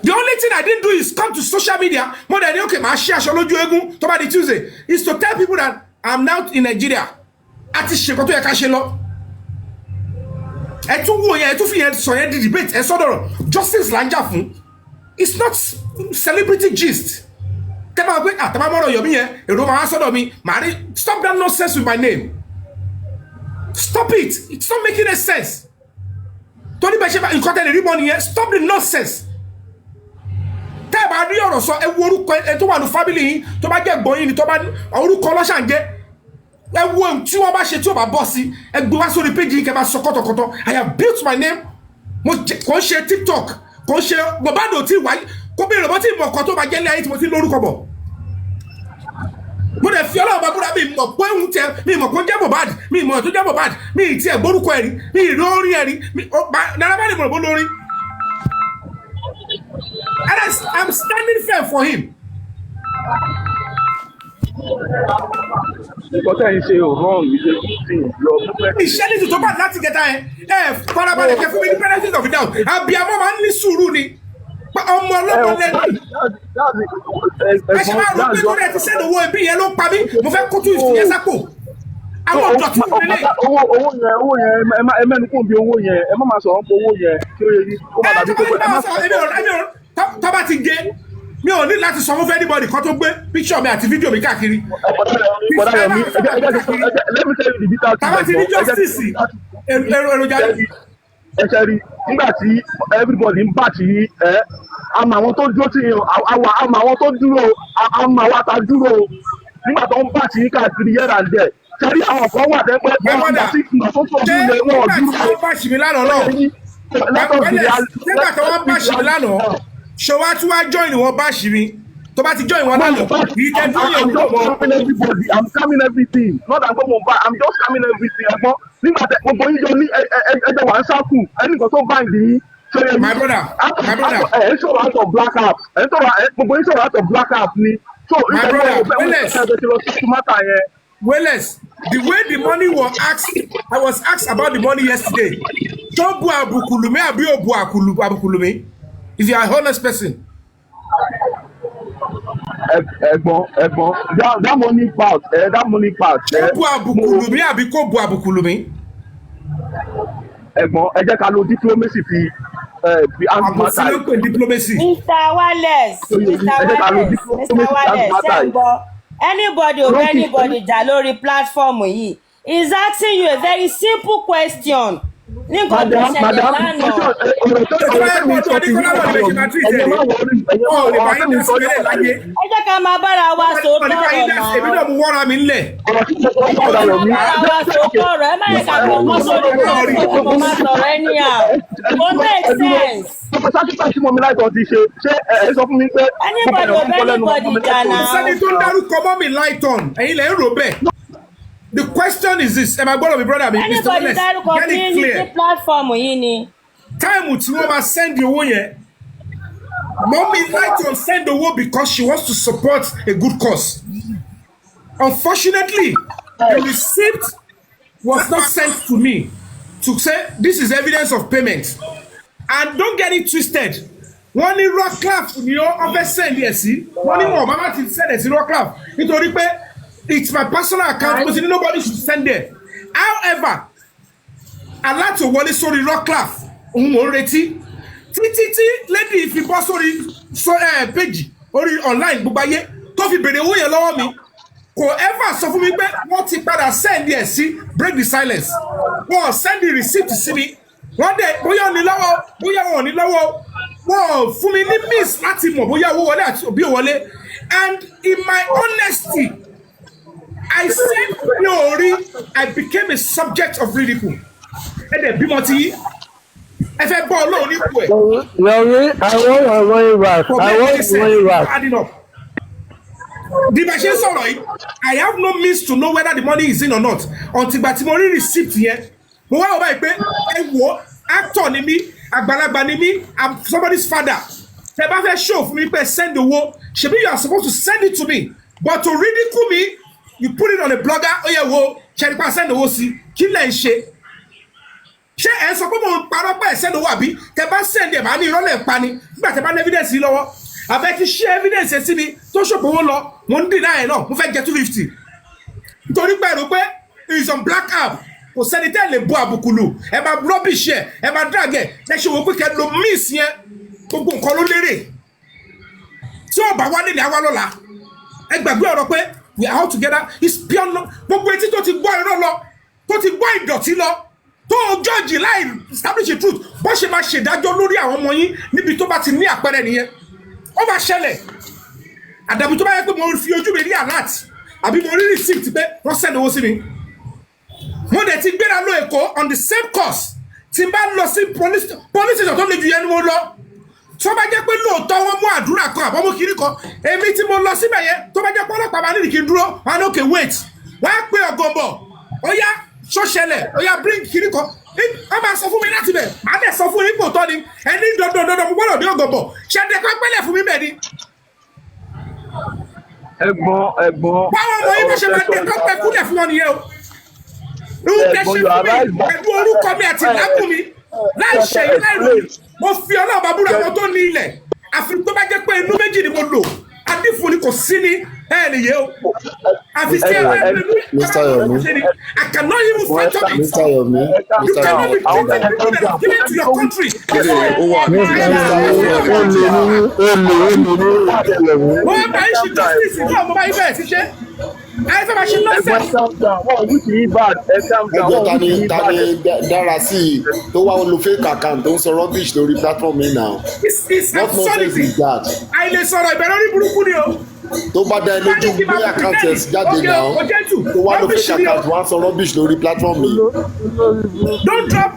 The only thing I didn't do is come to social media more than okay, my share aṣọ lójú eégún tó bá di Tuesday is to tell people that I'm now in Nigeria. Àti ṣe nǹkan tó yẹ ká ṣe lọ. Ẹ tún wo yẹn, ẹ tún fi yẹn sọ yẹn di debate, ẹ sọ́dọ̀rọ̀. Justice là ń jà fún. It's not celebrity gist. Tẹ́ bá gbé àtàbá mọ́rọ̀ Yomi yẹn, èrò máa sọ́dọ̀ mi, màá rí stop that nonsense with my name. Stop it. It's not making any sense. Torí bẹ́ẹ̀ ṣe nǹkan tẹ́lẹ̀ rí mọ́ nìyẹn, stop the nonsense. Tẹ́ ẹ bá rí ọ̀rọ̀ sọ ẹ wo orúkọ ẹ tó wà ní family yín tó bá jẹ́ ẹ̀gbọ́n yín ni tó bá orúkọ ọlọ́ṣà ń jẹ́ ẹ wo ohun tí wọ́n bá ṣe tí ó bá bọ́ sí ẹ gbé wá sórí péjì yín kẹ́ bá sọ kọ́tọ̀kọ́tọ̀ I have built my name kò ń ṣe TikTok kò ń ṣe Mohbad ò tí ì wáyé kó bí ìrọ̀bọ́ tí ì mọ̀ ọ̀kan tó bá jẹ́ ilé ayé tí mo ti lórúkọ bọ̀ mo dẹ̀ fi ọlọ́run bá búra mi mọ̀ pé òun tẹ mi mọ̀ kó jẹ́ Mohbad mi mọ̀ tó jẹ́ Mohbad mi ì tiẹ̀ gbórúkọ ẹ̀rí mi ì lórí ẹ̀rí Naira Marley mọ̀ bó lórí. And I'm standing fair for him. Ìṣẹ́ ní tuntun bá láti gẹ̀ta ẹ̀ farabalẹ̀ kẹ́ fún mi ní benefit of the doubt. Àbíamọ́ máa ń ní sùúrù ni. Ọmọ ọlọ́mọ lẹ́nu. Ẹ ṣe máa rò pé lórí ẹ ti sẹ́nu owó ẹbí yẹn ló pa mí. Mo fẹ́ kó tún ìfìyẹ́ sápò. Àwọn ọ̀dọ́ tí mo lè.
Owó yẹn ẹ mẹ́nu kò bí owó yẹn ẹ má máa sọ̀rọ̀ pé owó yẹn kí ó yẹ kí ó má dàbí pé ẹ má sọ̀rọ̀.
Tọ́ba ti gé mi ò ní láti sanwó fún anybody kan tó gbé picture mi àti fídíò mi káàkiri. Tọ́ba ti ní justice èròjà
yìí. Ẹ ṣe rí nígbà tí everybody ń bà tí àmọ́ àwọn tó dúró tí àmọ́ àwọn tó dúró àmọ́ àwọn àtà dúró nígbà tó ń bà tí káàkiri yẹ́rà ń dẹ̀ sẹ́rí àwọn kan wà tẹ́ pé wọ́n gbà sí ìgbà tó tó dúró lé wọn dúró.
Nígbà tí wọ́n bá ṣì mí lánàá náà nígbà tí wọ́n bá ṣì mí lánàá ṣe wá tí wàá join wọn bá ṣì mí tó bá ti join wọn lánàá yìí kẹ́ tó yẹ kó mọ́.
I'm scamming everything not that gbogbo ba I'm just scamming everything ẹ̀gbọ́n nígbà tí gbogbo yín jọ ní ẹ̀jẹ̀ wà ń sáàkù ẹnìkan tó báyìí yìí.
My brother.
ẹ̀ ń sọ̀rọ̀ out of black app ẹ̀ ń sọ̀rọ̀ gbogbo yín sọ̀rọ̀ out of black app ni.
My brother Wellness, the way the money was asked, I was asked about the money yesterday. Don't bu abukulumi abi obu abukulumi. If you are an honest person.
Ẹ̀gbọ́n, that money part.
Don't bu abukulumi abi ko bu abukulumi.
Ẹ̀gbọ́n, ẹ jẹ́ ká lo diplomacy fi
diplomacy.
Mr. Wallace, ṣé anybody or anybody jà lórí platform yìí is asking you a very simple question. nǹkan tó ṣẹlẹ̀ lánàá. ẹ jẹ́ ká máa bára wa sòótọ́ ọ̀rọ̀ náà.
èmi náà mú wọ́ra mi ńlẹ̀.
bára wa sòótọ́ ọ̀rọ̀ ẹ má yẹ ká kọ́ mọ́ sórí kó máa sọ̀rọ̀ ẹni à. kò make sense.
sákìtà tí mo mi láìtọ́ ti ṣe ṣé ẹ sọ fún mi pé.
anybody ò bẹ́ẹ̀ anybody jà náà.
sẹ́ni tó ń dárúkọ mọ́ mi láìtọ́n ẹ̀yin lẹ́ ń rò bẹ́ẹ̀. The question is this, am I going to be brother me?
Anybody dárúkọ bí ní platform yìí ni.
Time tí wọ́n máa send owó yẹn, Mommy Lighton send owó because she wants to support a good cause. Unfortunately, the receipt was not sent to me to say this is evidence of payment. And don't get it twisted. Wọ́n ní Rockcliffe ni ó fẹ́ send yẹ̀ sí. Wọ́n ní wọ́n máa ti send ẹ̀ sí Rockcliffe nítorí pé it's my personal account because nobody should send there. However, aláàtò wọlé sórí Rockcliffe òun ò ń retí títí lady fi bọ́ sórí page orí online gbogbo ayé tó fi bèrè owó yẹn lọ́wọ́ mi kò ever sọ fún mi pé wọ́n ti padà send ẹ̀ sí break the silence wọ́n send the receipt sí mi wọ́n dẹ̀ bóyá ò ní lọ́wọ́ bóyá wọn ò ní lọ́wọ́ wọ́n fún mi ní miss láti mọ̀ bóyá owó wọlé àti òbí wọlé and in my honesty I said Yori, I became a subject of ridicule. And then bímọ ti yí. Ẹ fẹ́ bọ́ Ọlọ́run ní ìpò ẹ̀.
Yomi, I want your money back.
Adding up. The machine sọ̀rọ̀ yìí, I have no means to know whether the money is in or not. Until gbà tí mo rí receipt yẹn, mo wá wọ báyìí pé ẹ wo actor ni mí, àgbàlagbà ni mí, I'm somebody's father. Tẹ bá fẹ́ show fún mi pé send owó, ṣebí you are supposed to send it to me. But to ridicule me, you put it on a blogger ó yẹ wo ṣẹ́nipa send owó sí kí lẹ̀ ń ṣe ṣé ẹ̀ ń sọ pé mo ń parọ́ pé ẹ̀ send owó àbí tẹ bá send ẹ̀ máa ní ìrọ́lẹ̀ pa ni nígbà tẹ bá ní evidence yìí lọ́wọ́ àbẹ́ ti ṣe evidence ẹ̀ sí mi tó ṣòpò owó lọ mo ń dìnnà ẹ̀ náà mo fẹ́ jẹ 250 nítorí pé ẹ̀rọ pé is on black app kò sẹ́ni tẹ́ lè bo àbùkù lù ẹ̀ máa rubbish ẹ̀ máa drag ẹ̀ ẹ̀ ṣe wò pé kẹ́ lo miss yẹn gbogbo nǹkan ló lérè tí ó bá wá nílẹ̀ àwa lọ́la ẹ gbàgbé ọ̀rọ̀ pé we are all together it's pure no gbogbo etí tó ti gbọ́ irọ́ lọ tó ti gbọ́ ìdọ̀tí lọ tó judge láì establish the truth bó ṣe máa ṣèdájọ́ lórí àwọn ọmọ yín níbi tó bá ti ní àpẹẹrẹ nìyẹn ó máa ṣẹlẹ̀ àdàbí tó bá yẹ pé mo fi ojú mi rí alert àbí mo rí receipt pé wọ́n send owó sí mi mo dẹ̀ ti gbéra lọ Èkó on the same course tí n bá lọ sí police station tó le ju yẹn ni mo lọ tó bá jẹ́ pé lóòótọ́ wọ́n mú àdúrà kan àbọ̀mú kiri kan èmi tí mo lọ síbẹ̀ yẹn tó bá jẹ́ pé ọlọ́pàá máa nídìí kí n dúró wọn á lókè wait wọ́n á pé ọ̀gọ̀bọ̀ ó yá ṣọ́ṣẹlẹ̀ ó yá bring kiri kan wọ́n máa sọ fún mi láti bẹ̀ má dẹ̀ sọ fún ipò tọ́ ni ẹni dandan mo gbọ́dọ̀ dé ọ̀gọ̀bọ̀ ṣẹ́dẹ̀ kan pẹ́lẹ̀ fún mi bẹ̀ ni.
ẹ̀gbọ́n.
báwo ọmọ yìí bó ṣe máa dé kọ́pẹ́ kúlẹ̀ fún wọn nìyẹn o. irú tẹ ṣe fún mi pẹ̀lú orúkọ mi àti ìdákùn mi láì ṣe yìí láì ròyìn mo fi ọlọ́ọ̀bá búra wọn tó ní ilẹ̀ àfi tó bá jẹ́ pé inú méjì ni mo lò adífun ni kò sí ní nìyẹn o àfi sí
Mr. Yomi,
I cannot even fight on it.
Mr. Yomi,
You cannot be given to your country. Wọ́n bá yín ṣe justice ní ọmọ báyìí bẹ̀rẹ̀ sí ṣe. Ayé fẹ́ máa ṣe lọ́sẹ̀.
ẹjọ́ ta ni dára sí i tó wá lo fake account tó ń sọ rubbish lórí platform yìí now.
It's
What nonsense is that?
àìlè sọ̀rọ̀ ìbẹ̀rẹ̀ orí burúkú ni o.
tó bá dá ẹ lójú gbé account ẹ̀ jáde now tó wá lo fake account wá sọ rubbish lórí platform yìí.
Don't drop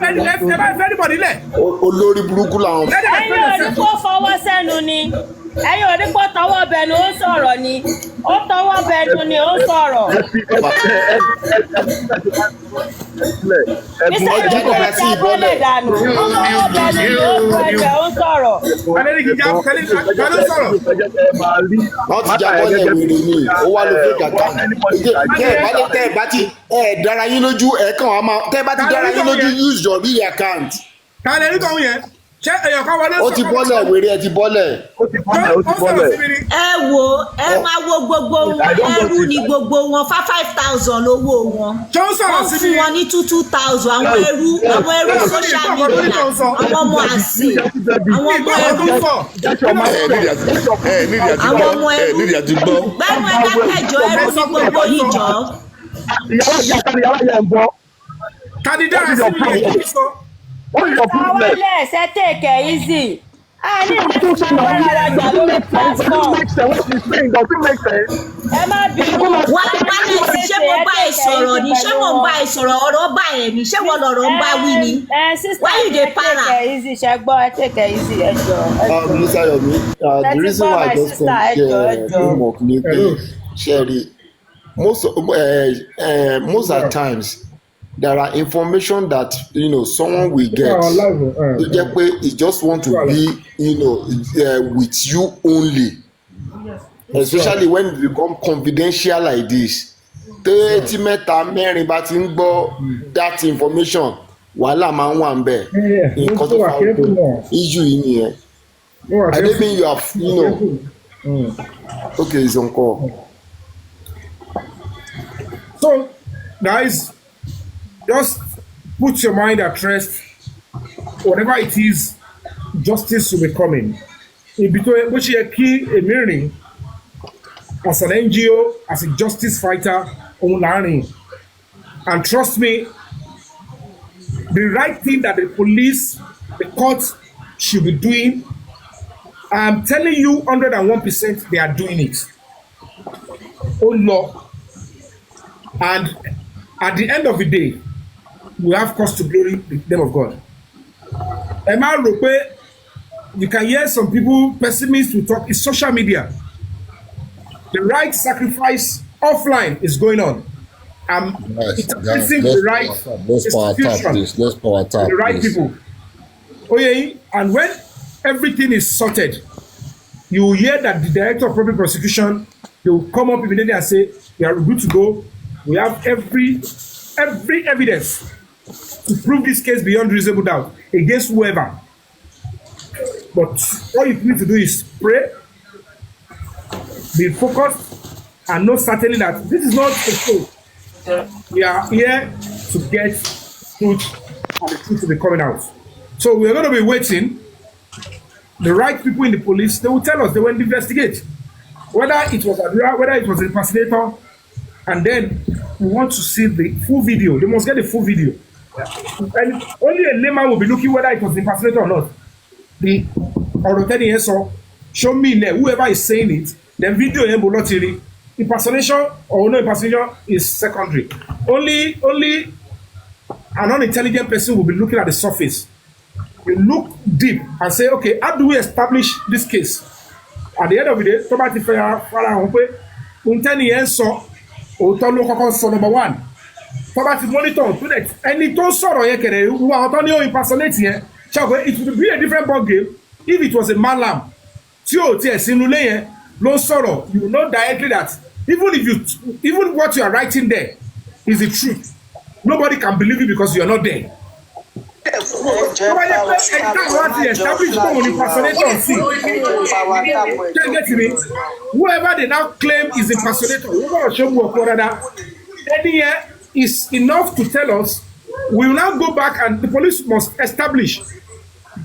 anybody lẹ̀.
olórí burúkú làwọn.
ẹ̀yin ò ní kó fọwọ́ sẹ́nu ni ẹ̀yin ò ní kó tọwọ́ bẹnu ó sọ̀rọ̀ ni ó tọwọ́ bẹnu ni ó sọ̀rọ̀.
ẹ̀gbọ́n jáde sí ìbọ̀lẹ̀.
ó tọwọ́ bẹnu ni ó sọ̀rọ̀ ó sọ̀rọ̀.
wọ́n ti jábọ́lẹ̀ wèrè ni ó wá lo fake account. tẹ́ ẹ bá ti dára yín lójú ẹ̀ kàn wá máa tẹ́ ẹ bá ti dára yín lójú use your real account.
kálẹ̀ ní kàn yẹn ṣé èèyàn kan wọlé.
ó ti bọ́lẹ̀ wèrè ẹ ti bọ́lẹ̀.
ẹ wo ẹ máa wo gbogbo wọn ẹrú ni gbogbo wọn 5,000 lówó wọn wọ́n fún wọn ní 2,000 àwọn ẹrú social media àwọn ọmọ àsè àwọn ọmọ ẹrú àwọn ọmọ ẹrú gbẹ́nu ẹ̀dákẹ́jọ ẹrú ní gbogbo ìjọ.
ìyàwó ìyá kan ìyàwó ìyá ń bọ́.
kàdídà sí mi
What is your problem?
Wireless, take it easy. I need
What
to
you say now?
lórí platform.
What she's saying doesn't make sense.
Ẹ má bínú.
Wálẹ̀ ṣé mo bá ẹ sọ̀rọ̀ ni? Ṣé mo bá ẹ sọ̀rọ̀ ọ̀rọ̀ bá ẹ ni? Ṣé wọ́n lọ̀rọ̀ ń bá wí ni? Why you dey para?
Take it easy, ṣe gbọ́, take it easy, ẹ jọ̀ọ́.
Mr. Yomi, the reason why I just come here homework ni pé Sherry, most of the times there are information that someone will get. He just want to be with you only, especially when it become confidential like this. Tí mẹ́ta mẹ́rin bá ti ń gbọ́ that information, wàhálà máa ń wà ń bẹ̀. Nǹkan tó fà ó issue yìí nìyẹn. I don't mean you have okay, it's on call.
So, guys, just put your mind at rest. Whatever it is, justice will be coming. In between, which is a key, a mirroring, as an NGO, as a justice fighter, on learning. And trust me, the right thing that the police, the courts should be doing, I'm telling you 101% they are doing it. Oh Lord. And at the end of the day, we have cause to glory the name of God. Emma Rope, you can hear some people, pessimists will talk, it's social media. The right sacrifice offline is going on. It's addressing the right institution, the right people. Okay, and when everything is sorted, you will hear that the director of public prosecution, they will come up immediately and say, we are good to go. We have every evidence to prove this case beyond reasonable doubt against whoever. But all you need to do is pray, be focused, and know certainly that this is not a show. We are here to get truth, and the truth will be coming out. So we are going to be waiting. The right people in the police, they will tell us, they will investigate. Whether it was Hadura, whether it was an impersonator, and then we want to see the full video. They must get the full video. And only a layman will be looking whether it was an impersonator or not. The Oroteni Eso, show me there, whoever is saying it, then video impersonation or no impersonation is secondary. Only an unintelligent person will be looking at the surface. You look deep and say, okay, how do we establish this case? At the end of the day, somebody number one. Somebody monitor to that. Any to sorrow who are impersonate here. It would be a different ball game if it was a malam. No sorrow. You know directly that even what you are writing there is the truth. Nobody can believe it because you are not there. Whoever they now claim is impersonator, any is enough to tell us. We will now go back and the police must establish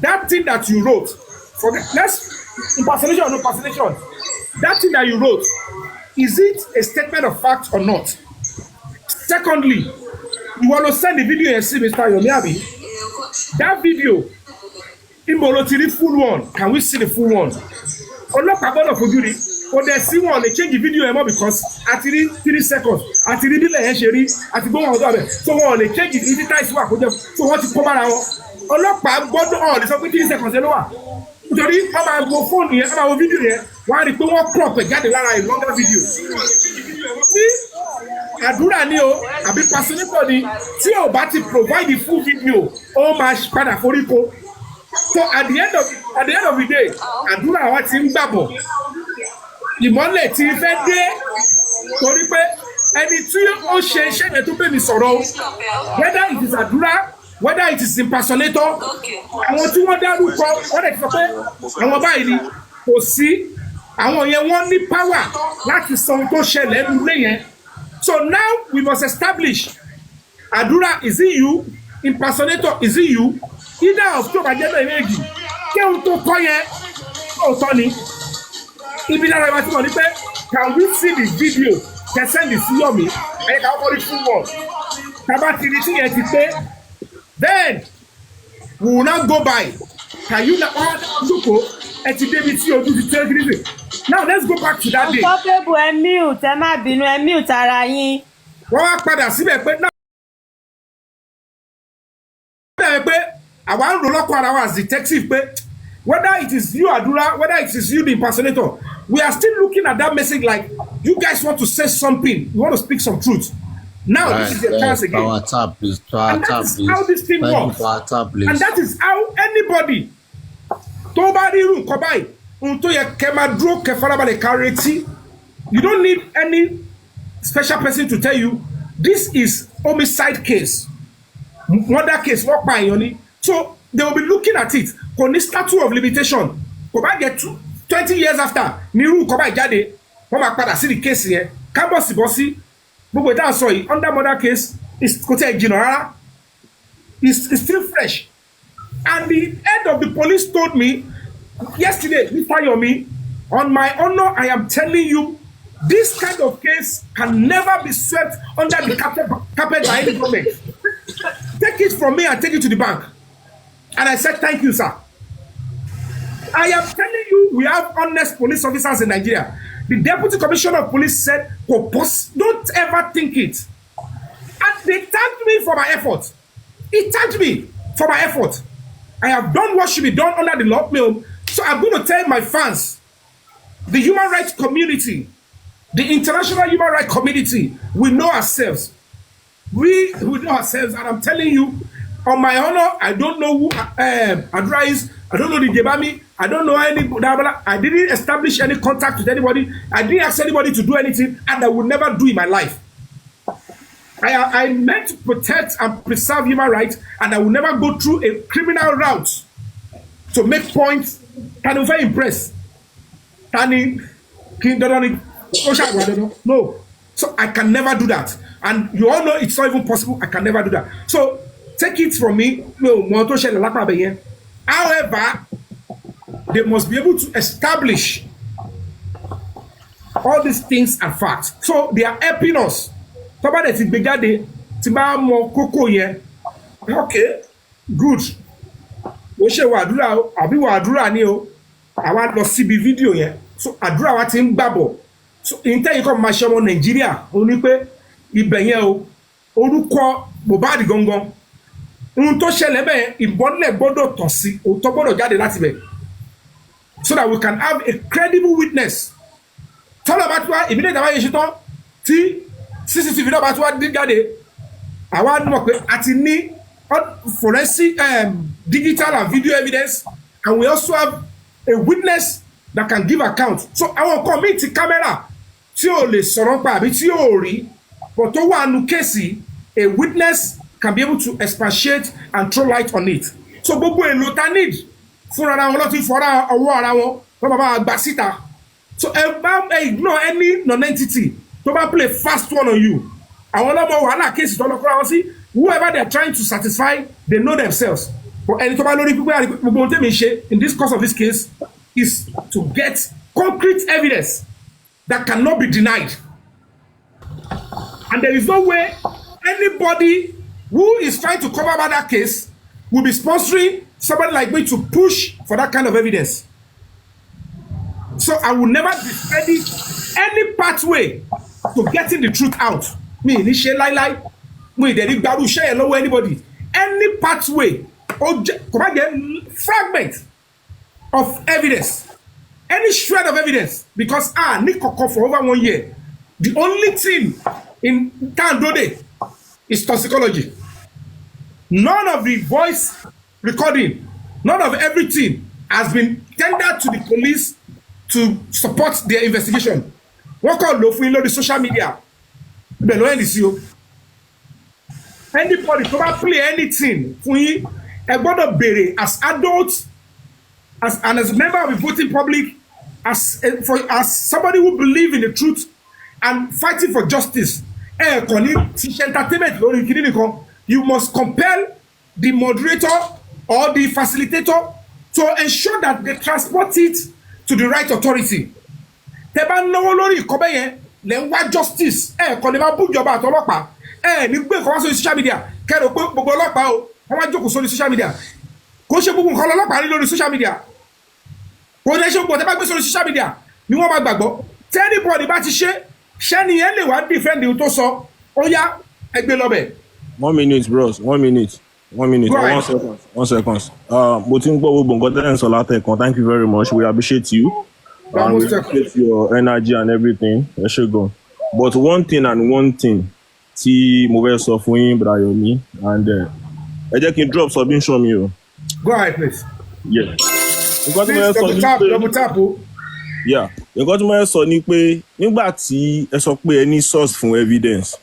that thing that you wrote. Forget, let's impersonation or no impersonation. That thing that you wrote, is it a statement of fact or not? Secondly, you want to send the video and see Mr. Yomi. That video, the full one. Can we see the full one? Or not about of Oguri. Or they see one, they change the video more because at 3 seconds, at the middle at the bottom of it. So on they change it, it ties work with them. So what you come around? Or not all it's only 3 seconds. Nítorí ọmọ àgbo fóònù yẹn ọmọ àwọn fídíò yẹn wọ́n á rí i pé wọ́n crop ẹ̀ jáde lára ẹ̀ longer video. Ní àdúrà ni o àbí pàṣípò ni tí o bá ti provide the full video ó máa padà foríko. So at the end of the day àdúrà wa ti ń gbàbọ̀ ìmọ́lẹ̀ tí fẹ́ dé torí pé ẹni tí ó ṣe iṣẹ́ yẹn tó bẹ̀ mí sọ̀rọ̀ whether it is àdúrà whether it is impersonator àwọn tí wọ́n dárúkọ wọ́n lè sọ pé àwọn báyìí ni kò sí àwọn yẹn wọ́n ní power láti sọ ohun tó ṣẹlẹ̀ nílé yẹn. So now we must establish àdúrà is it you, impersonator is it you, either of tó bá jẹ́ bẹ́ẹ̀ méjì kí ohun tó kọ́ yẹn òótọ́ ni. Ibi dára ìwà tí wọ́n ní pé can we see the video kẹsẹ́ ní sí Yomi ẹ̀ka ọkọ̀ ní fún wọn tábà tí ní tí yẹn ti pé then we will not go by. Can you now now let's go back to that day.
Uncouplable ẹ mute ẹ má bínú ẹ mute ara yín.
Wọ́n wá padà síbẹ̀ pé náà pé àwa ń ro lọ́kọ̀ ara wa as detective pé whether it is you Hadura, whether it is you the impersonator, we are still looking at that message like you guys want to say something, you want to speak some truth. Now this is your chance again.
Power tap, please.
And that is how this thing works. And that is how anybody tó bá rí irú nǹkan báyìí ohun tó yẹ kẹ́ máa dúró kẹ́ farabalẹ̀ ká retí. You don't need any special person to tell you this is homicide case, murder case, wọ́n pa èèyàn ni. So they will be looking at it kò ní statute of limitation kò bá get 20 years after ní irú nǹkan báyìí jáde wọ́n máa padà sí the case yẹn kábọ̀sibọ́sí gbogbo ìdáhùn sọ yìí under murder case kò tẹ̀ jìnnà rárá it's still fresh. And the head of the police told me yesterday, Mr. Yomi, on my honor, I am telling you, this kind of case can never be swept under the carpet by any government. Take it from me and take it to the bank. And I said, thank you, sir. I am telling you, we have honest police officers in Nigeria. The Deputy Commissioner of Police said, don't ever think it. And they thanked me for my effort. He thanked me for my effort. I have done what should be done under the law. So I'm going to tell my fans, the human rights community, the international human rights community, we know ourselves. We know ourselves, and I'm telling you, on my honor, I don't know who Hadura is. I don't know the Jebami. I don't know any. I didn't establish any contact with anybody. I didn't ask anybody to do anything, and I would never do in my life. I meant to protect and preserve human rights, and I will never go through a criminal route to make points. Can you very impressed? No. So I can never do that. And you all know it's not even possible. I can never do that. So take it from me. However, they must be able to establish all these things are facts. So they are helping us. Somebody ti gbé jáde tí bá mọ kókó yẹn. Okay, good. Ó ṣe wà Hadura o, àbí wà Hadura ni o. Àwa lọ síbi fídíò yẹn. So Hadura wa ti ń gbàbọ̀. So ìtẹ́yìn kan máa ṣe ọmọ Nàìjíríà. Ó ní pé ibẹ̀ yẹn o, orúkọ Mohbad gangan. Ohun tó ṣẹlẹ̀ bẹ́ẹ̀ ìbọ́lẹ̀ gbọ́dọ̀ tàn sí, òótọ́ gbọ́dọ̀ jáde láti bẹ̀. So that we can have a credible witness. Tọ́lá bá tí wá ìbílẹ̀ ìjọba yẹn ṣe tán tí CCTV náà bá tí wá dín jáde. Àwa mọ̀ pé a ti ní forensic digital and video evidence, and we also have a witness that can give account. So àwọn kan mi ti camera tí ò lè sọ̀rọ̀ pa àbí tí ò rí, but tó wà nù kéèsì, a witness can be able to expatiate and throw light on it. So gbogbo èlò ta need fúnra ara wọn lọ́tí fọ́ra ọwọ́ ara wọn wọ́n bá gbà síta. So ignore any non-entity tó bá play fast one on you. Àwọn ọlọ́mọ wàhálà kéèsì tó lọ kọ́ra wọn sí, whoever they are trying to satisfy, they know themselves. But ẹni tó bá lórí pípẹ́ gbogbo ohun tẹ́mi ṣe in this course of this case is to get concrete evidence that cannot be denied. And there is no way anybody who is trying to cover about that case will be sponsoring somebody like me to push for that kind of evidence. So I will never discredit any pathway to getting the truth out. Me, ní ṣe láíláí, me, they didn't gbárù share lọ́wọ́ anybody. Any pathway, fragment of evidence, any shred of evidence, because ní kọ̀kọ̀ for over 1 year. The only thing in Tandode is toxicology. None of the voice recording, none of everything has been tendered to the police to support their investigation. Wọ́n kàn lò fún yín lórí social media. Ibẹ̀ ló end sí o. Anybody tó bá play anything fún yín, ẹ gbọ́dọ̀ béèrè as adults, and as a member of the voting public, as somebody who believe in the truth and fighting for justice. Kàn ní ti ṣe entertainment lórí kìíní nìkan. You must compel the moderator or the facilitator to ensure that they transport it to the right authority. Tẹ́ bá náwó lórí ìkọ́bẹ́ yẹn lẹ́ ń wá justice. Kàn lè máa bú ìjọba àtọlọ́pàá. Ní gbé nǹkan wá sórí social media. Kẹ́rò pé gbogbo ọlọ́pàá o, wọ́n wá jókòó sórí social media. kò ṣe gbogbo nǹkan ọlọ́pàá ní lórí social media kò ní ṣe gbogbo tẹ́ bá gbé sórí social media ni wọ́n máa gbàgbọ́ tí anybody bá ti ṣe ṣẹ́ni yẹn lè wá defend ohun tó sọ ó yá ẹgbẹ́ lọ́bẹ̀.
1 minute bros 1 minute 1 minute or 1 second 1 second. Mo ti ń gbọ́ gbogbo nǹkan tẹ́lẹ̀ ń sọ látẹ̀kan. Thank you very much, we appreciate you and we appreciate your energy and everything. Ẹ ṣé gan. But one thing tí mo fẹ́ sọ fún yín brother Yomi and ẹ jẹ́ kí n drop submission mi o.
Go ahead please.
Yeah.
Please double tap o.
Yeah. Nǹkan tí mo fẹ́ sọ ni pé nígbà tí ẹ sọ pé ẹ ní source fún evidence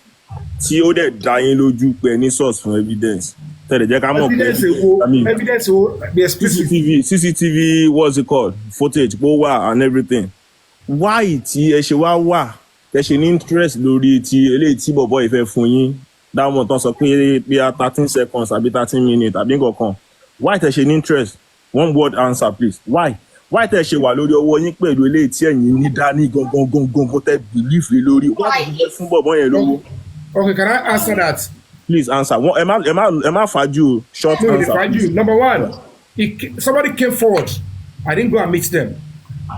tí ó dẹ̀ dá yín lójú pé ẹ ní source fún evidence tẹ̀lé jẹ́ ká mọ̀ pé
evidence wo be explicit.
CCTV what's it called footage pé ó wà and everything. Why tí ẹ ṣe wà ẹ ṣe ní interest lórí ti eléyìí tí bọ̀bọ̀ ìfẹ́ fún yín dáwọn tán sọ pé bí a 13 seconds àbí 13 minutes àbí nǹkan why tẹ ṣe ní interest one word answer please why tẹ ṣe wà lórí ọwọ́ yín pẹ̀lú eléyìí tí ẹ̀yin ní dání gangan tẹ believe lórí why tẹ fún bọ̀bọ̀ yẹn lówó.
Okay, can I answer that?
Please answer. Ẹ má fàájú short answer.
Number one, somebody came forward. I didn't go and meet them.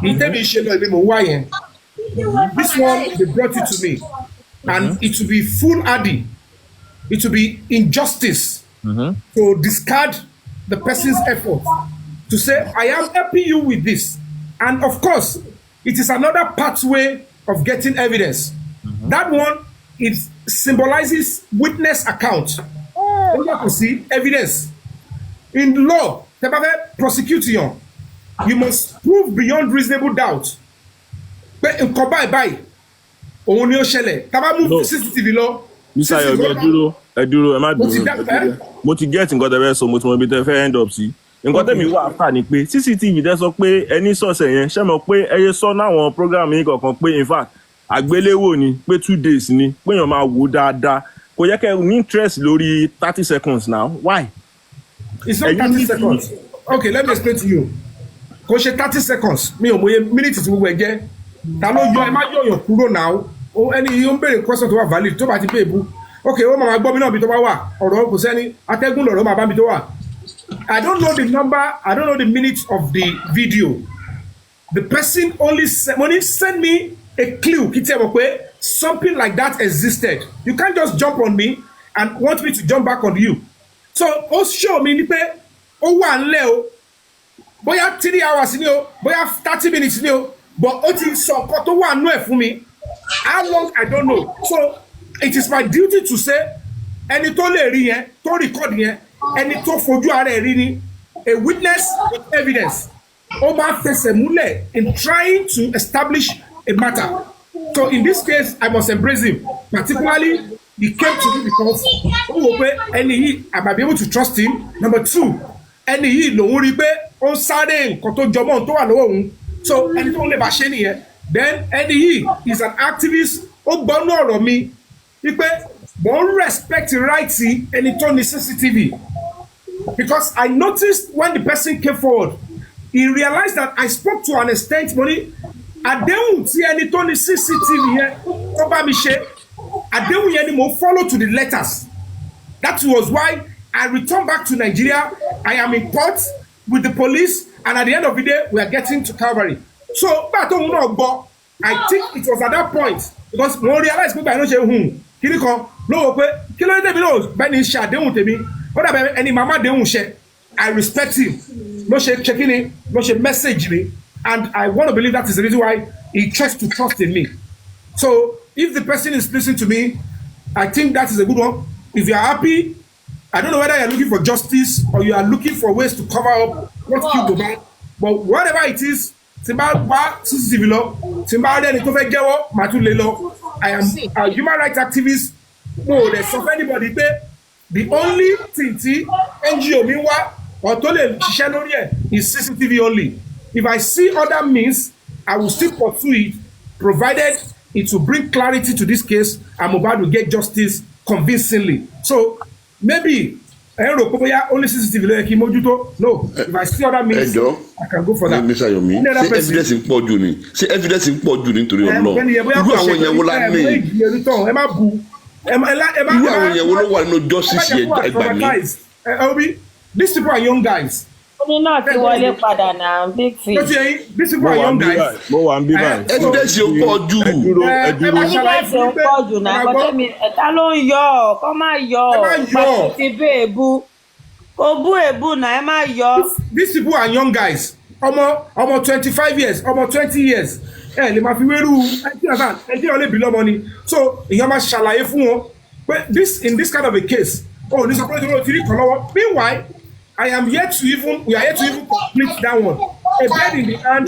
He tell me this one, they brought it to me. And it will be foolhardy. It will be injustice to discard the person's effort. To say, I am helping you with this. And of course, it is another pathway of getting evidence. That one, it symbolizes witness account. You have to see evidence. In law, prosecution, you must prove beyond reasonable doubt. But in bye, òun ni ó ṣẹlẹ̀. Tá bá move CCTV lọ.
Mr. Yomi, ẹ dúró, ẹ má dúró. Mo ti get nǹkan tẹ́ fẹ́ sọ, mo ti mọ ibi tẹ́ fẹ́ end up sí. Nǹkan tẹ́mi wà áfà ni pé CCTV tẹ́ sọ pé ẹni sọ̀sẹ̀ yẹn ṣé mọ̀ pé ẹyẹ sọ náwọn program yìí kọ̀ọ̀kan pé in fact àgbéléwò ni pé 2 days ni pé èèyàn máa wò dáadáa kò yẹ kẹ́ ní interest lórí 30 seconds now why.
It's not 30 seconds. Okay, let me explain to you. Kò ṣe 30 seconds mi ò mọye minutes tí gbogbo ẹ jẹ́ ta ló yọ ẹ má yọ̀yàn kúrò now ẹni yìí ó ń béèrè question tó wà valid tó bá ti pé èbú okay ó máa gbọ́ mi náà bí tó bá wà ọ̀rọ̀ kò sẹ́ni atẹ́gùn lọ̀rọ̀ máa bá mi tó wà. I don't know the number, I don't know the minutes of the video. The person only send me a clue something like that existed. You can't just jump on me and want me to jump back on you. So ó show me ni pé ó wà nílẹ̀ o bóyá 3 hours ni o bóyá 30 minutes ni o but ó ti sọ nǹkan tó wà nú ẹ̀ fún mi. How long I don't know. So it is my duty to say ẹni tó lè rí yẹn tó record yẹn ẹni tó fojú ara ẹ̀ rí ni a witness with evidence. Ó máa fẹsẹ̀ múlẹ̀ in trying to establish a matter. So in this case, I must embrace him. Particularly, he came to me because I might be able to trust him. Number 2, ẹni yìí lòun rí pé ó ń sáré nǹkan tó jọmọ́ tó wà lọ́wọ́ òun. So ẹni tó ń lè bá ṣe nìyẹn. Then ẹni yìí is an activist. Ó gbọ́nú ọ̀rọ̀ mi wípé mo ń respect rights ẹni tó ní CCTV. Because I noticed when the person came forward, he realized that I spoke to an extent money. Àdéhùn tí ẹni tó ní CCTV yẹn tó bá mi ṣe àdéhùn yẹn ni mo follow to the letters. That was why I returned back to Nigeria. I am in court with the police and at the end of the day we are getting to Calvary. So bá a tó ń náà gbọ́ I think it was at that point because mo realize pé báyìí ló ṣe kíní kan ló wò pé kí ló dé tèmi náà bẹ́ẹ̀ ni ṣe àdéhùn tèmi ó dàbẹ̀ ẹni màmá àdéhùn ṣe I respect him ló ṣe ṣe kíni ló ṣe message mi. And I want to believe that is the reason why he tries to trust in me. So if the person is listening to me, I think that is a good one. If you are happy, I don't know whether you are looking for justice or you are looking for ways to cover up what killed the man. But whatever it is, I am a human rights activist. No, there's of anybody there. The only thing NGO mi wá or tó lè ṣiṣẹ́ lórí ẹ̀ is CCTV only. If I see other means, I will still pursue it, provided it will bring clarity to this case and Mohbad will get justice convincingly. So maybe only CCTV lóye kí mójútó. No, if I see other means, I can go for that.
Mr. Yomi, ṣé evidence ń pọ̀ jù ni? Ṣé evidence ń pọ̀ jù nítorí Ọlọ́run? Irú àwọn yẹn wo la ní? Irú àwọn yẹn wo ló wà nínú justice yẹn ẹgbàá mi?
These people are young guys.
Oní náà ti wọlé padà náà, big fish.
These people are young guys.
Mo wà ń bí báyìí.
Evidence yóò pọ̀ jù.
Evidence ò pọ̀ jù náà, kọ́tẹ́ mi ẹ̀ka ló ń yọ ọ́, kọ́ máa yọ ọ́, pàtó ti bú èébú. Kò bú èébú náà, ẹ má yọ.
These people are young guys. Ọmọ 25 years, ọmọ 20 years. Ẹ lè máa fi wérú ẹtí ọ̀lẹ́ bí lọ́mọ ni. So ìyẹn máa ṣàlàyé fún wọn pé in this kind of a case, ní sọ pé ìṣòro ti rí kan lọ́wọ́. Meanwhile, we are yet to even complete that one. A bird in the hand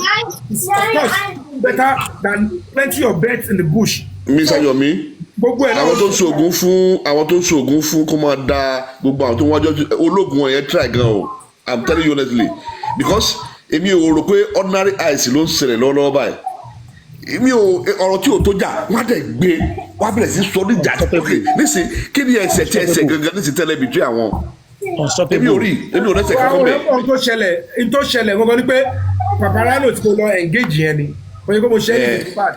is of course better than plenty of birds in the bush.
Mr. Yomi, àwọn tó ń ṣoògùn fún kó máa da gbogbo àwọn tó ń wájọ́ ológun ẹ̀yẹn try gan o. I'm telling you honestly because èmi ò rò pé ordinary eyes ló ń ṣẹlẹ̀ lọ́wọ́lọ́wọ́ báyìí. Èmi ò ọ̀rọ̀ tí ò tó jà wọ́n á dẹ̀ gbé wọ́n á bẹ̀rẹ̀ sí sọ níjà nísìn kí ni ẹsẹ̀ gangan nísìn tẹ́lẹ̀ bìtú àwọn. Èmi ò rẹ́sẹ̀ kankan bẹ́ẹ̀.
Ohun tó ṣẹlẹ̀ gangan ni pé Paparano ti kò lọ engage yẹn ni. Oye kó mo ṣe é ní bad.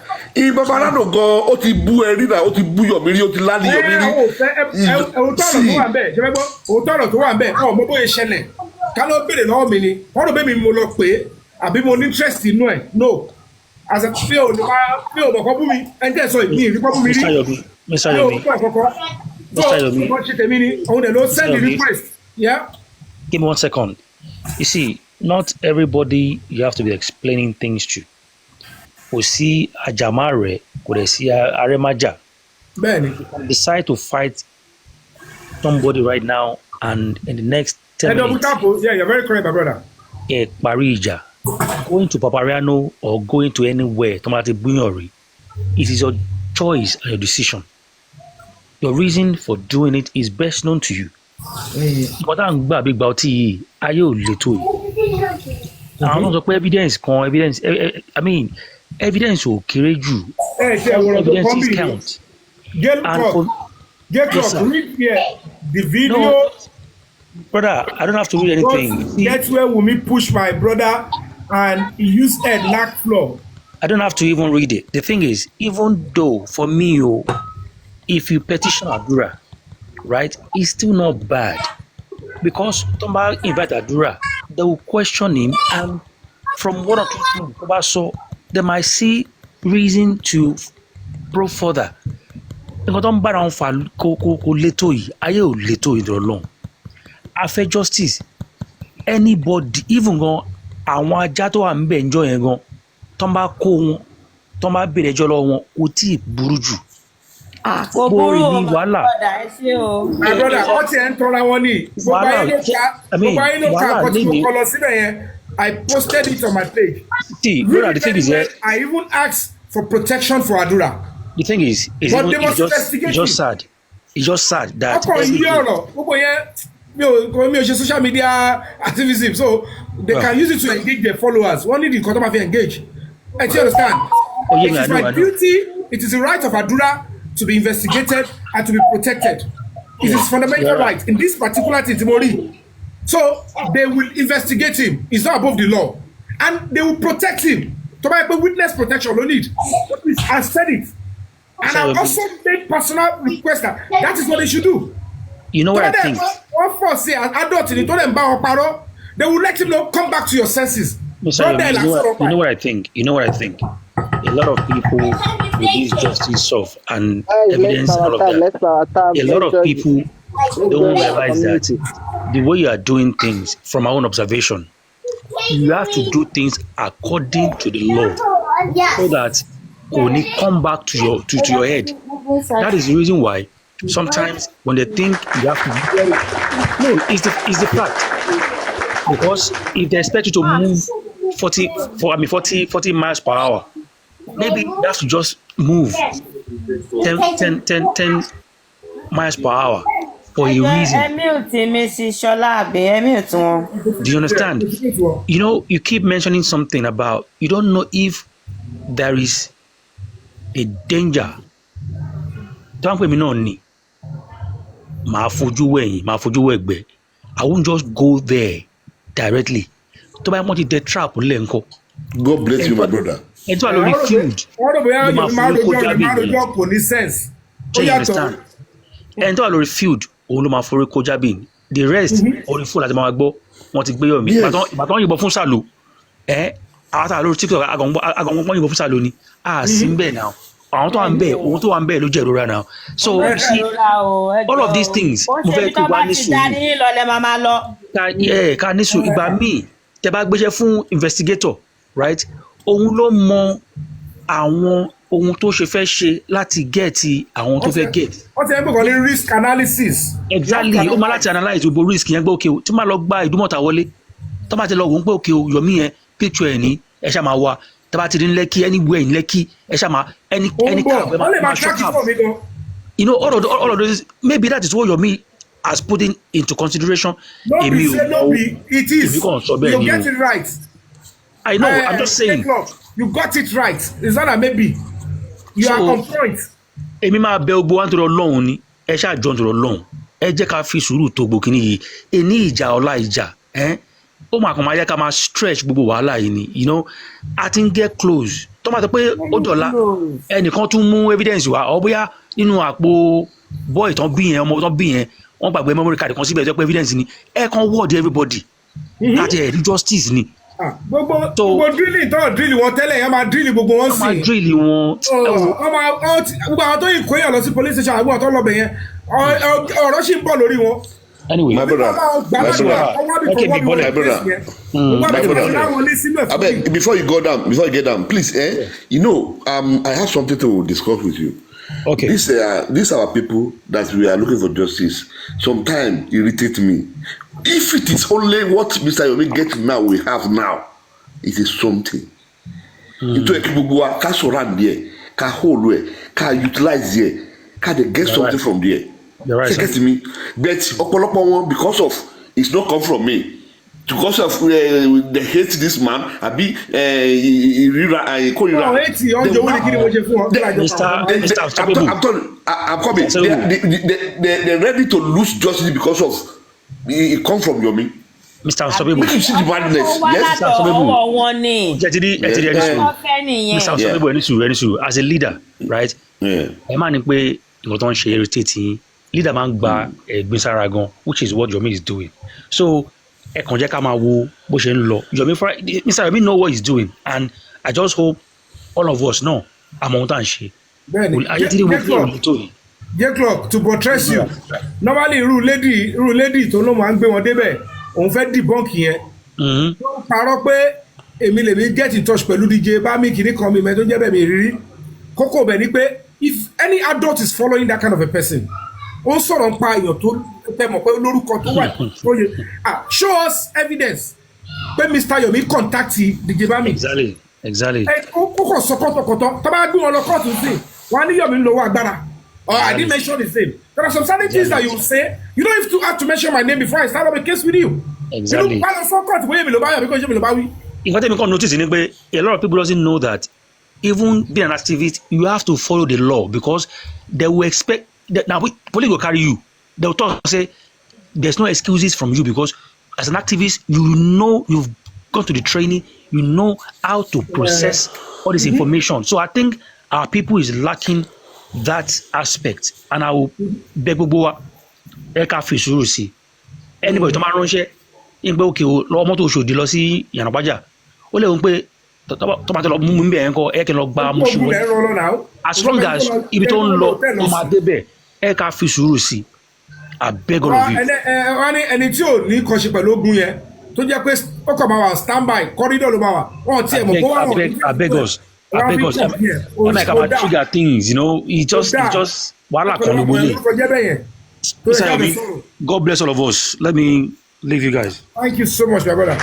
Paparano gan ó ti bú ẹrí náà ó ti bú Yomi rí ó ti láni Yomi rí.
Òótọ́ ọ̀rọ̀ tó wà ń bẹ̀ ṣe fẹ́ gbọ́ òótọ́ ọ̀rọ̀ tó wà ń bẹ̀ mo bóyá ṣẹlẹ̀ ká ló béèrè lọ́wọ́ mi ni wọ́n rò bẹ́ẹ̀ mi mo lọ pé àbí mo ní interest inú ẹ̀ no as a fi ò mọ̀ kọ́ bú mi ẹni tẹ́ sọ ìmí ìrí kọ́ bú mi rí
Mr. Yomi
wọ́n ṣe tèmi ni òun dẹ̀ ló send the request. Yeah.
Give me 1 second. You see, not everybody you have to be explaining things to. Kò sí àjàmá rẹ̀, kò dẹ̀ sí arẹ́májà.
Bẹ́ẹ̀ni.
You can decide to fight somebody right now and in the next 10 minutes.
Yeah, you're very correct, my brother.
Parí ìjà. Going to Paparano or going to anywhere, Tomati Bunyori, it is your choice and your decision. Your reason for doing it is best known to you. But I'm gbà bí gbà ọtí yìí, ayé ò lè tó yìí. Àwọn náà sọ pé evidence ò kéré jù. Evidence count.
Get read here. The video.
No, brother, I don't have to read anything.
That's where Wunmi push my brother and he used head knock floor.
I don't have to even read it. The thing is, even though for me, if you petition Hadura, right, it's still not bad. Because Tomba invite Hadura, they will question him, and from what I'm so they might see reason to probe further. Nǹkan tó ń bára wọn fà kó létò yìí, ayé ò létò yìí lọ́lọ́run. A fẹ́ justice, anybody, even gan àwọn ajá tó wà ń bẹ̀ ńjọ́ yẹn gan, tó ń bá kó wọn, tó ń bá bèrè ẹjọ́ lọ́wọ́ wọn, kò tí ì burú jù.
Kò burú o,
wàhálà.
My brother, wọ́n ti ẹ̀ ń tọ́ra wọn ní. Gbogbo ayé ló ká àkọ́tí mo kọ lọ síbẹ̀ yẹn. I posted it on my page.
See, brother, the thing is that
I even asked for protection for Hadura.
The thing is, it's just sad. It's just sad that.
Gbogbo yẹn mi ò ṣe social media activism, so they can use it to engage their followers. Wọ́n need nǹkan tó máa fi engage. Do you understand? It is my duty. It is the right of Hadura to be investigated and to be protected. It is fundamental right in this particular thing, Timori. So they will investigate him. It's not above the law, and they will protect him. To buy witness protection, no need. I said it, and I also made personal request that is what they should do.
You know what I think?
Of course, say an adult in it, they will let him know. Come back to your senses.
You know what I think? You know what I think? A lot of people with this justice stuff and evidence and all of that. A lot of people don't realize that the way you are doing things, from our own observation, you have to do things according to the law, so that only come back to your head. That is the reason why sometimes when they think you have to, no, it's the fact. Because if they expect you to move 40 miles per hour, maybe you have to just move 10 miles per hour for a reason. Do you understand? You know, you keep mentioning something about, you don't know if there is a danger. Don't put me on. I won't just go there directly. To buy money, the trap will lenko.
God bless you, my brother.
And so I will refuse. Do you understand? And so I will refuse. The rest, or the full as my go. wọ́n ti gbé Yomi ìbátan yìnbọn fún Sàlò àwọn tá a lórí TikTok àgọ̀ngọ̀n yìnbọn fún Sàlò ni sí ń bẹ̀ náà àwọn tó wà ń bẹ̀ ohun tó wà ń bẹ̀ ló jẹ́ ìrora náà so you see all of these things mo fẹ́ kí wá ní sùúrù ká ní sùúrù ìgbà míì tẹ bá gbéṣẹ́ fún investigator right òun ló mọ àwọn ohun tó ṣe fẹ́ ṣe láti gẹ̀ẹ́tì àwọn tó fẹ́ gẹ̀ẹ́tì.
wọ́n ti ẹ̀ ń bọ̀ ní risk analysis.
exactly ó máa láti analyse gbogbo risk yẹn gbé òkè o tí máa lọ gba Ìdúmọ̀tà wọlé tó bá ti lọ wò ó pé òkè o Yomi yẹn picture ẹ̀ ní ẹ ṣáà máa wá tó bá ti rí ní Lẹ́kì anywhere in Lẹ́kì ẹ ṣáà máa any cab ẹ máa short cab. you know all of those maybe that is what Yomi has put into consideration.
no be it is you get it right.
I know I'm just saying.
You got it right. It's not a maybe. You are on point.
Èmi máa bẹ gbogbo wa nítorí Ọlọ́run ni ẹ ṣáà jọ nítorí Ọlọ́run ẹ jẹ́ ká fi sùúrù tó gbogbo kìíní yìí ẹni ìjà ọ̀la ìjà ó máa kàn máa yẹ ká máa stretch gbogbo wàhálà yìí ni you know I think get close tó máa tẹ pé ó dọ̀la ẹnìkan tún mú evidence wá ọ bóyá nínú àpò boy tán bí yẹn ọmọ tán bí yẹn wọ́n gbàgbé memory card kan síbẹ̀ tó pé evidence ni ẹ kàn word everybody láti ẹ̀rí justice ni.
gbogbo drilling tó drilling wọn tẹ́lẹ̀ yẹn máa drilling gbogbo wọn sí.
máa drilling wọn.
gbogbo àwọn tó yìí kó yàn lọ sí police station àgbọn tó lọbẹ yẹn ọ̀rọ̀ sì ń bọ̀ lórí wọn.
Anyway,
my brother,
okay, my
brother. Before you get down, please, you know, I have something to discuss with you.
Okay.
These are people that we are looking for justice. Sometimes irritate me. If it is only what Mr. Yomi gets now, we have now, it is something. Into ekibugwa, ka surround there, ka hold there, ka utilize there, ka they get something from there.
You're right.
Get me, but Opolopo because of it's not come from me. Because of they hate this man, Abi I'm coming. They're ready to lose justice because of it come from Yomi.
Mr. Unstoppable.
You see the madness.
Yes, Mr. Unstoppable. As a leader, right? A man in way you don't share irritating. Leader man gba ẹ̀gbin sára gan, which is what Yomi is doing. So ẹ kàn jẹ́ ká máa wo bó ṣe ń lọ. Mr. Yomi know what he's doing, and I just hope all of us know àmọ́ ohun tá à ń ṣe.
J-Clock to buttress you. Normally irú lady tó ló máa ń gbé wọn débẹ̀ òun fẹ́ debunk yẹn. Ó parọ́ pé èmi lèmi get in touch pẹ̀lú DJ Bami kìíní kan mi mẹ́ tó jẹ́ bẹ́ẹ̀ mi rírí. Kókó bẹ̀ ni pé if any adult is following that kind of a person, ó sọ̀rọ̀ ń pa èèyàn tó tẹ̀ mọ̀ pé lórúkọ tó wà tó yẹ. Show us evidence pé Mr. Yomi contact DJ Bami.
Exactly.
Ó kò sọ kọ́tọ̀kọ́tọ̀ tó bá gbé wọn lọ kóòtù sí wọn á ní Yomi ń lọ́wọ́ agbára. I didn't mention his name. There are some certain things that you say. You don't have to mention my name before I start up a case with you.
Exactly.
You know,
notice a lot of people doesn't know that even being an activist, you have to follow the law because they will expect that now police will carry you. They will talk say there's no excuses from you because as an activist, you know you've gone to the training, you know how to process all this information. So I think our people is lacking that aspect, and I will beg gbogbo eka fi sùúrù sí anybody tó máa ránṣẹ́ in pé òkè lọ́wọ́ mọ́tò Òṣòdì lọ sí Ìyànàpájà ó lè wọ́n pé tó bá tó lọ mú mi bẹ́ẹ̀ ń kọ́ ẹ̀kẹ́ lọ gba mú ṣùgbọ́n as long as ibi tó ń lọ ó máa débẹ̀ eka fi sùúrù sí I beg all of you.
ẹni tí ò ní kàn ṣe pẹ̀lú ogun yẹn tó jẹ́ pé ó kàn máa wà stand by corridor ló máa wà wọ́n ti ẹ̀ mọ̀ kó wà wọ́n.
I beg us. I'm like about trigger things, you know. It just wala kolobole. God bless all of us. Let me leave you guys.
Thank you so much, my brother.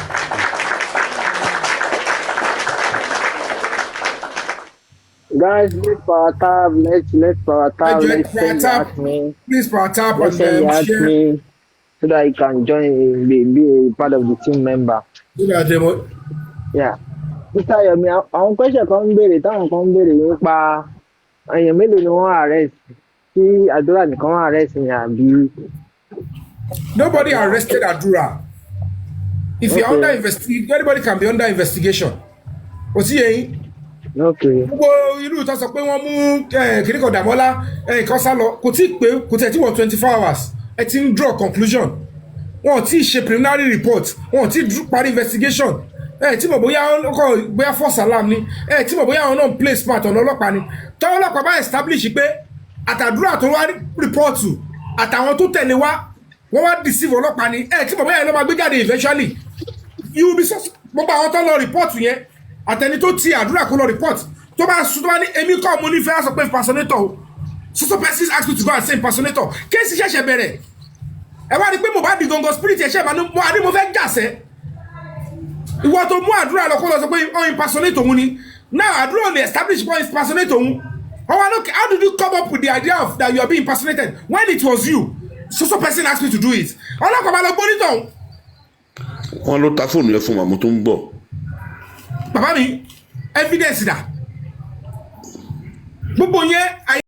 Guys, let's power tab. Let's power tab. Let's send at me.
Please power tab
and share me so that you can join be a part of the team member. Yeah. Mr. Yomi, àwọn question kan ń béèrè táwọn kan ń béèrè nípa èèyàn mélòó ni wọ́n arrest tí Hadura nìkan wọ́n arrest ní àbí.
Nobody arrested Hadura. If you're under investigation, anybody can be under investigation. Kò sí yẹn. Gbogbo irú ìtàn sọ pé wọ́n mú kìnìkan Damola kan sá lọ kò tí ì pé kò tí ì wọ 24 hours ẹ ti ń draw conclusion wọn ti ṣe preliminary report wọn ti parí investigation tí mo bóyá false alarm ni tí mo bóyá àwọn náà play smart ọ̀nà ọlọ́pàá ni tọ́wọ́ ọlọ́pàá bá establish pé àtàdúrà tó wá report àtàwọn tó tẹ̀lé wá wọ́n wá deceive ọlọ́pàá ni tí mo bóyá ẹ̀ lọ́ máa gbé jáde eventually you will be gbogbo àwọn tó lọ report yẹn àtẹni tó ti àdúrà kó lọ report tó bá sùn tó bá ní èmi kọ́ mo ní fẹ́ sọ pé impersonator o so persons ask me to go and say impersonator kéèsì ṣẹ̀ṣẹ̀ bẹ̀rẹ̀ ẹ wá rí pé mo bá di gangan spirit ẹ̀ṣẹ̀ máa ní mo fẹ́ jàṣẹ́ ìwọ tó mú àdúrà lọ kó lọ sọ pé ọ impersonator òun ni now àdúrà ò lè establish pé impersonator òun ọwọ́ look how did you come up with the idea of that you are being impersonated when it was you so person asked me to do it ọlọ́kọ̀ máa lọ gbórí tán.
wọn ló ta fóònù yẹn fún màmú tó ń gbọ́.
bàbá mi evidence dà gbogbo yẹn.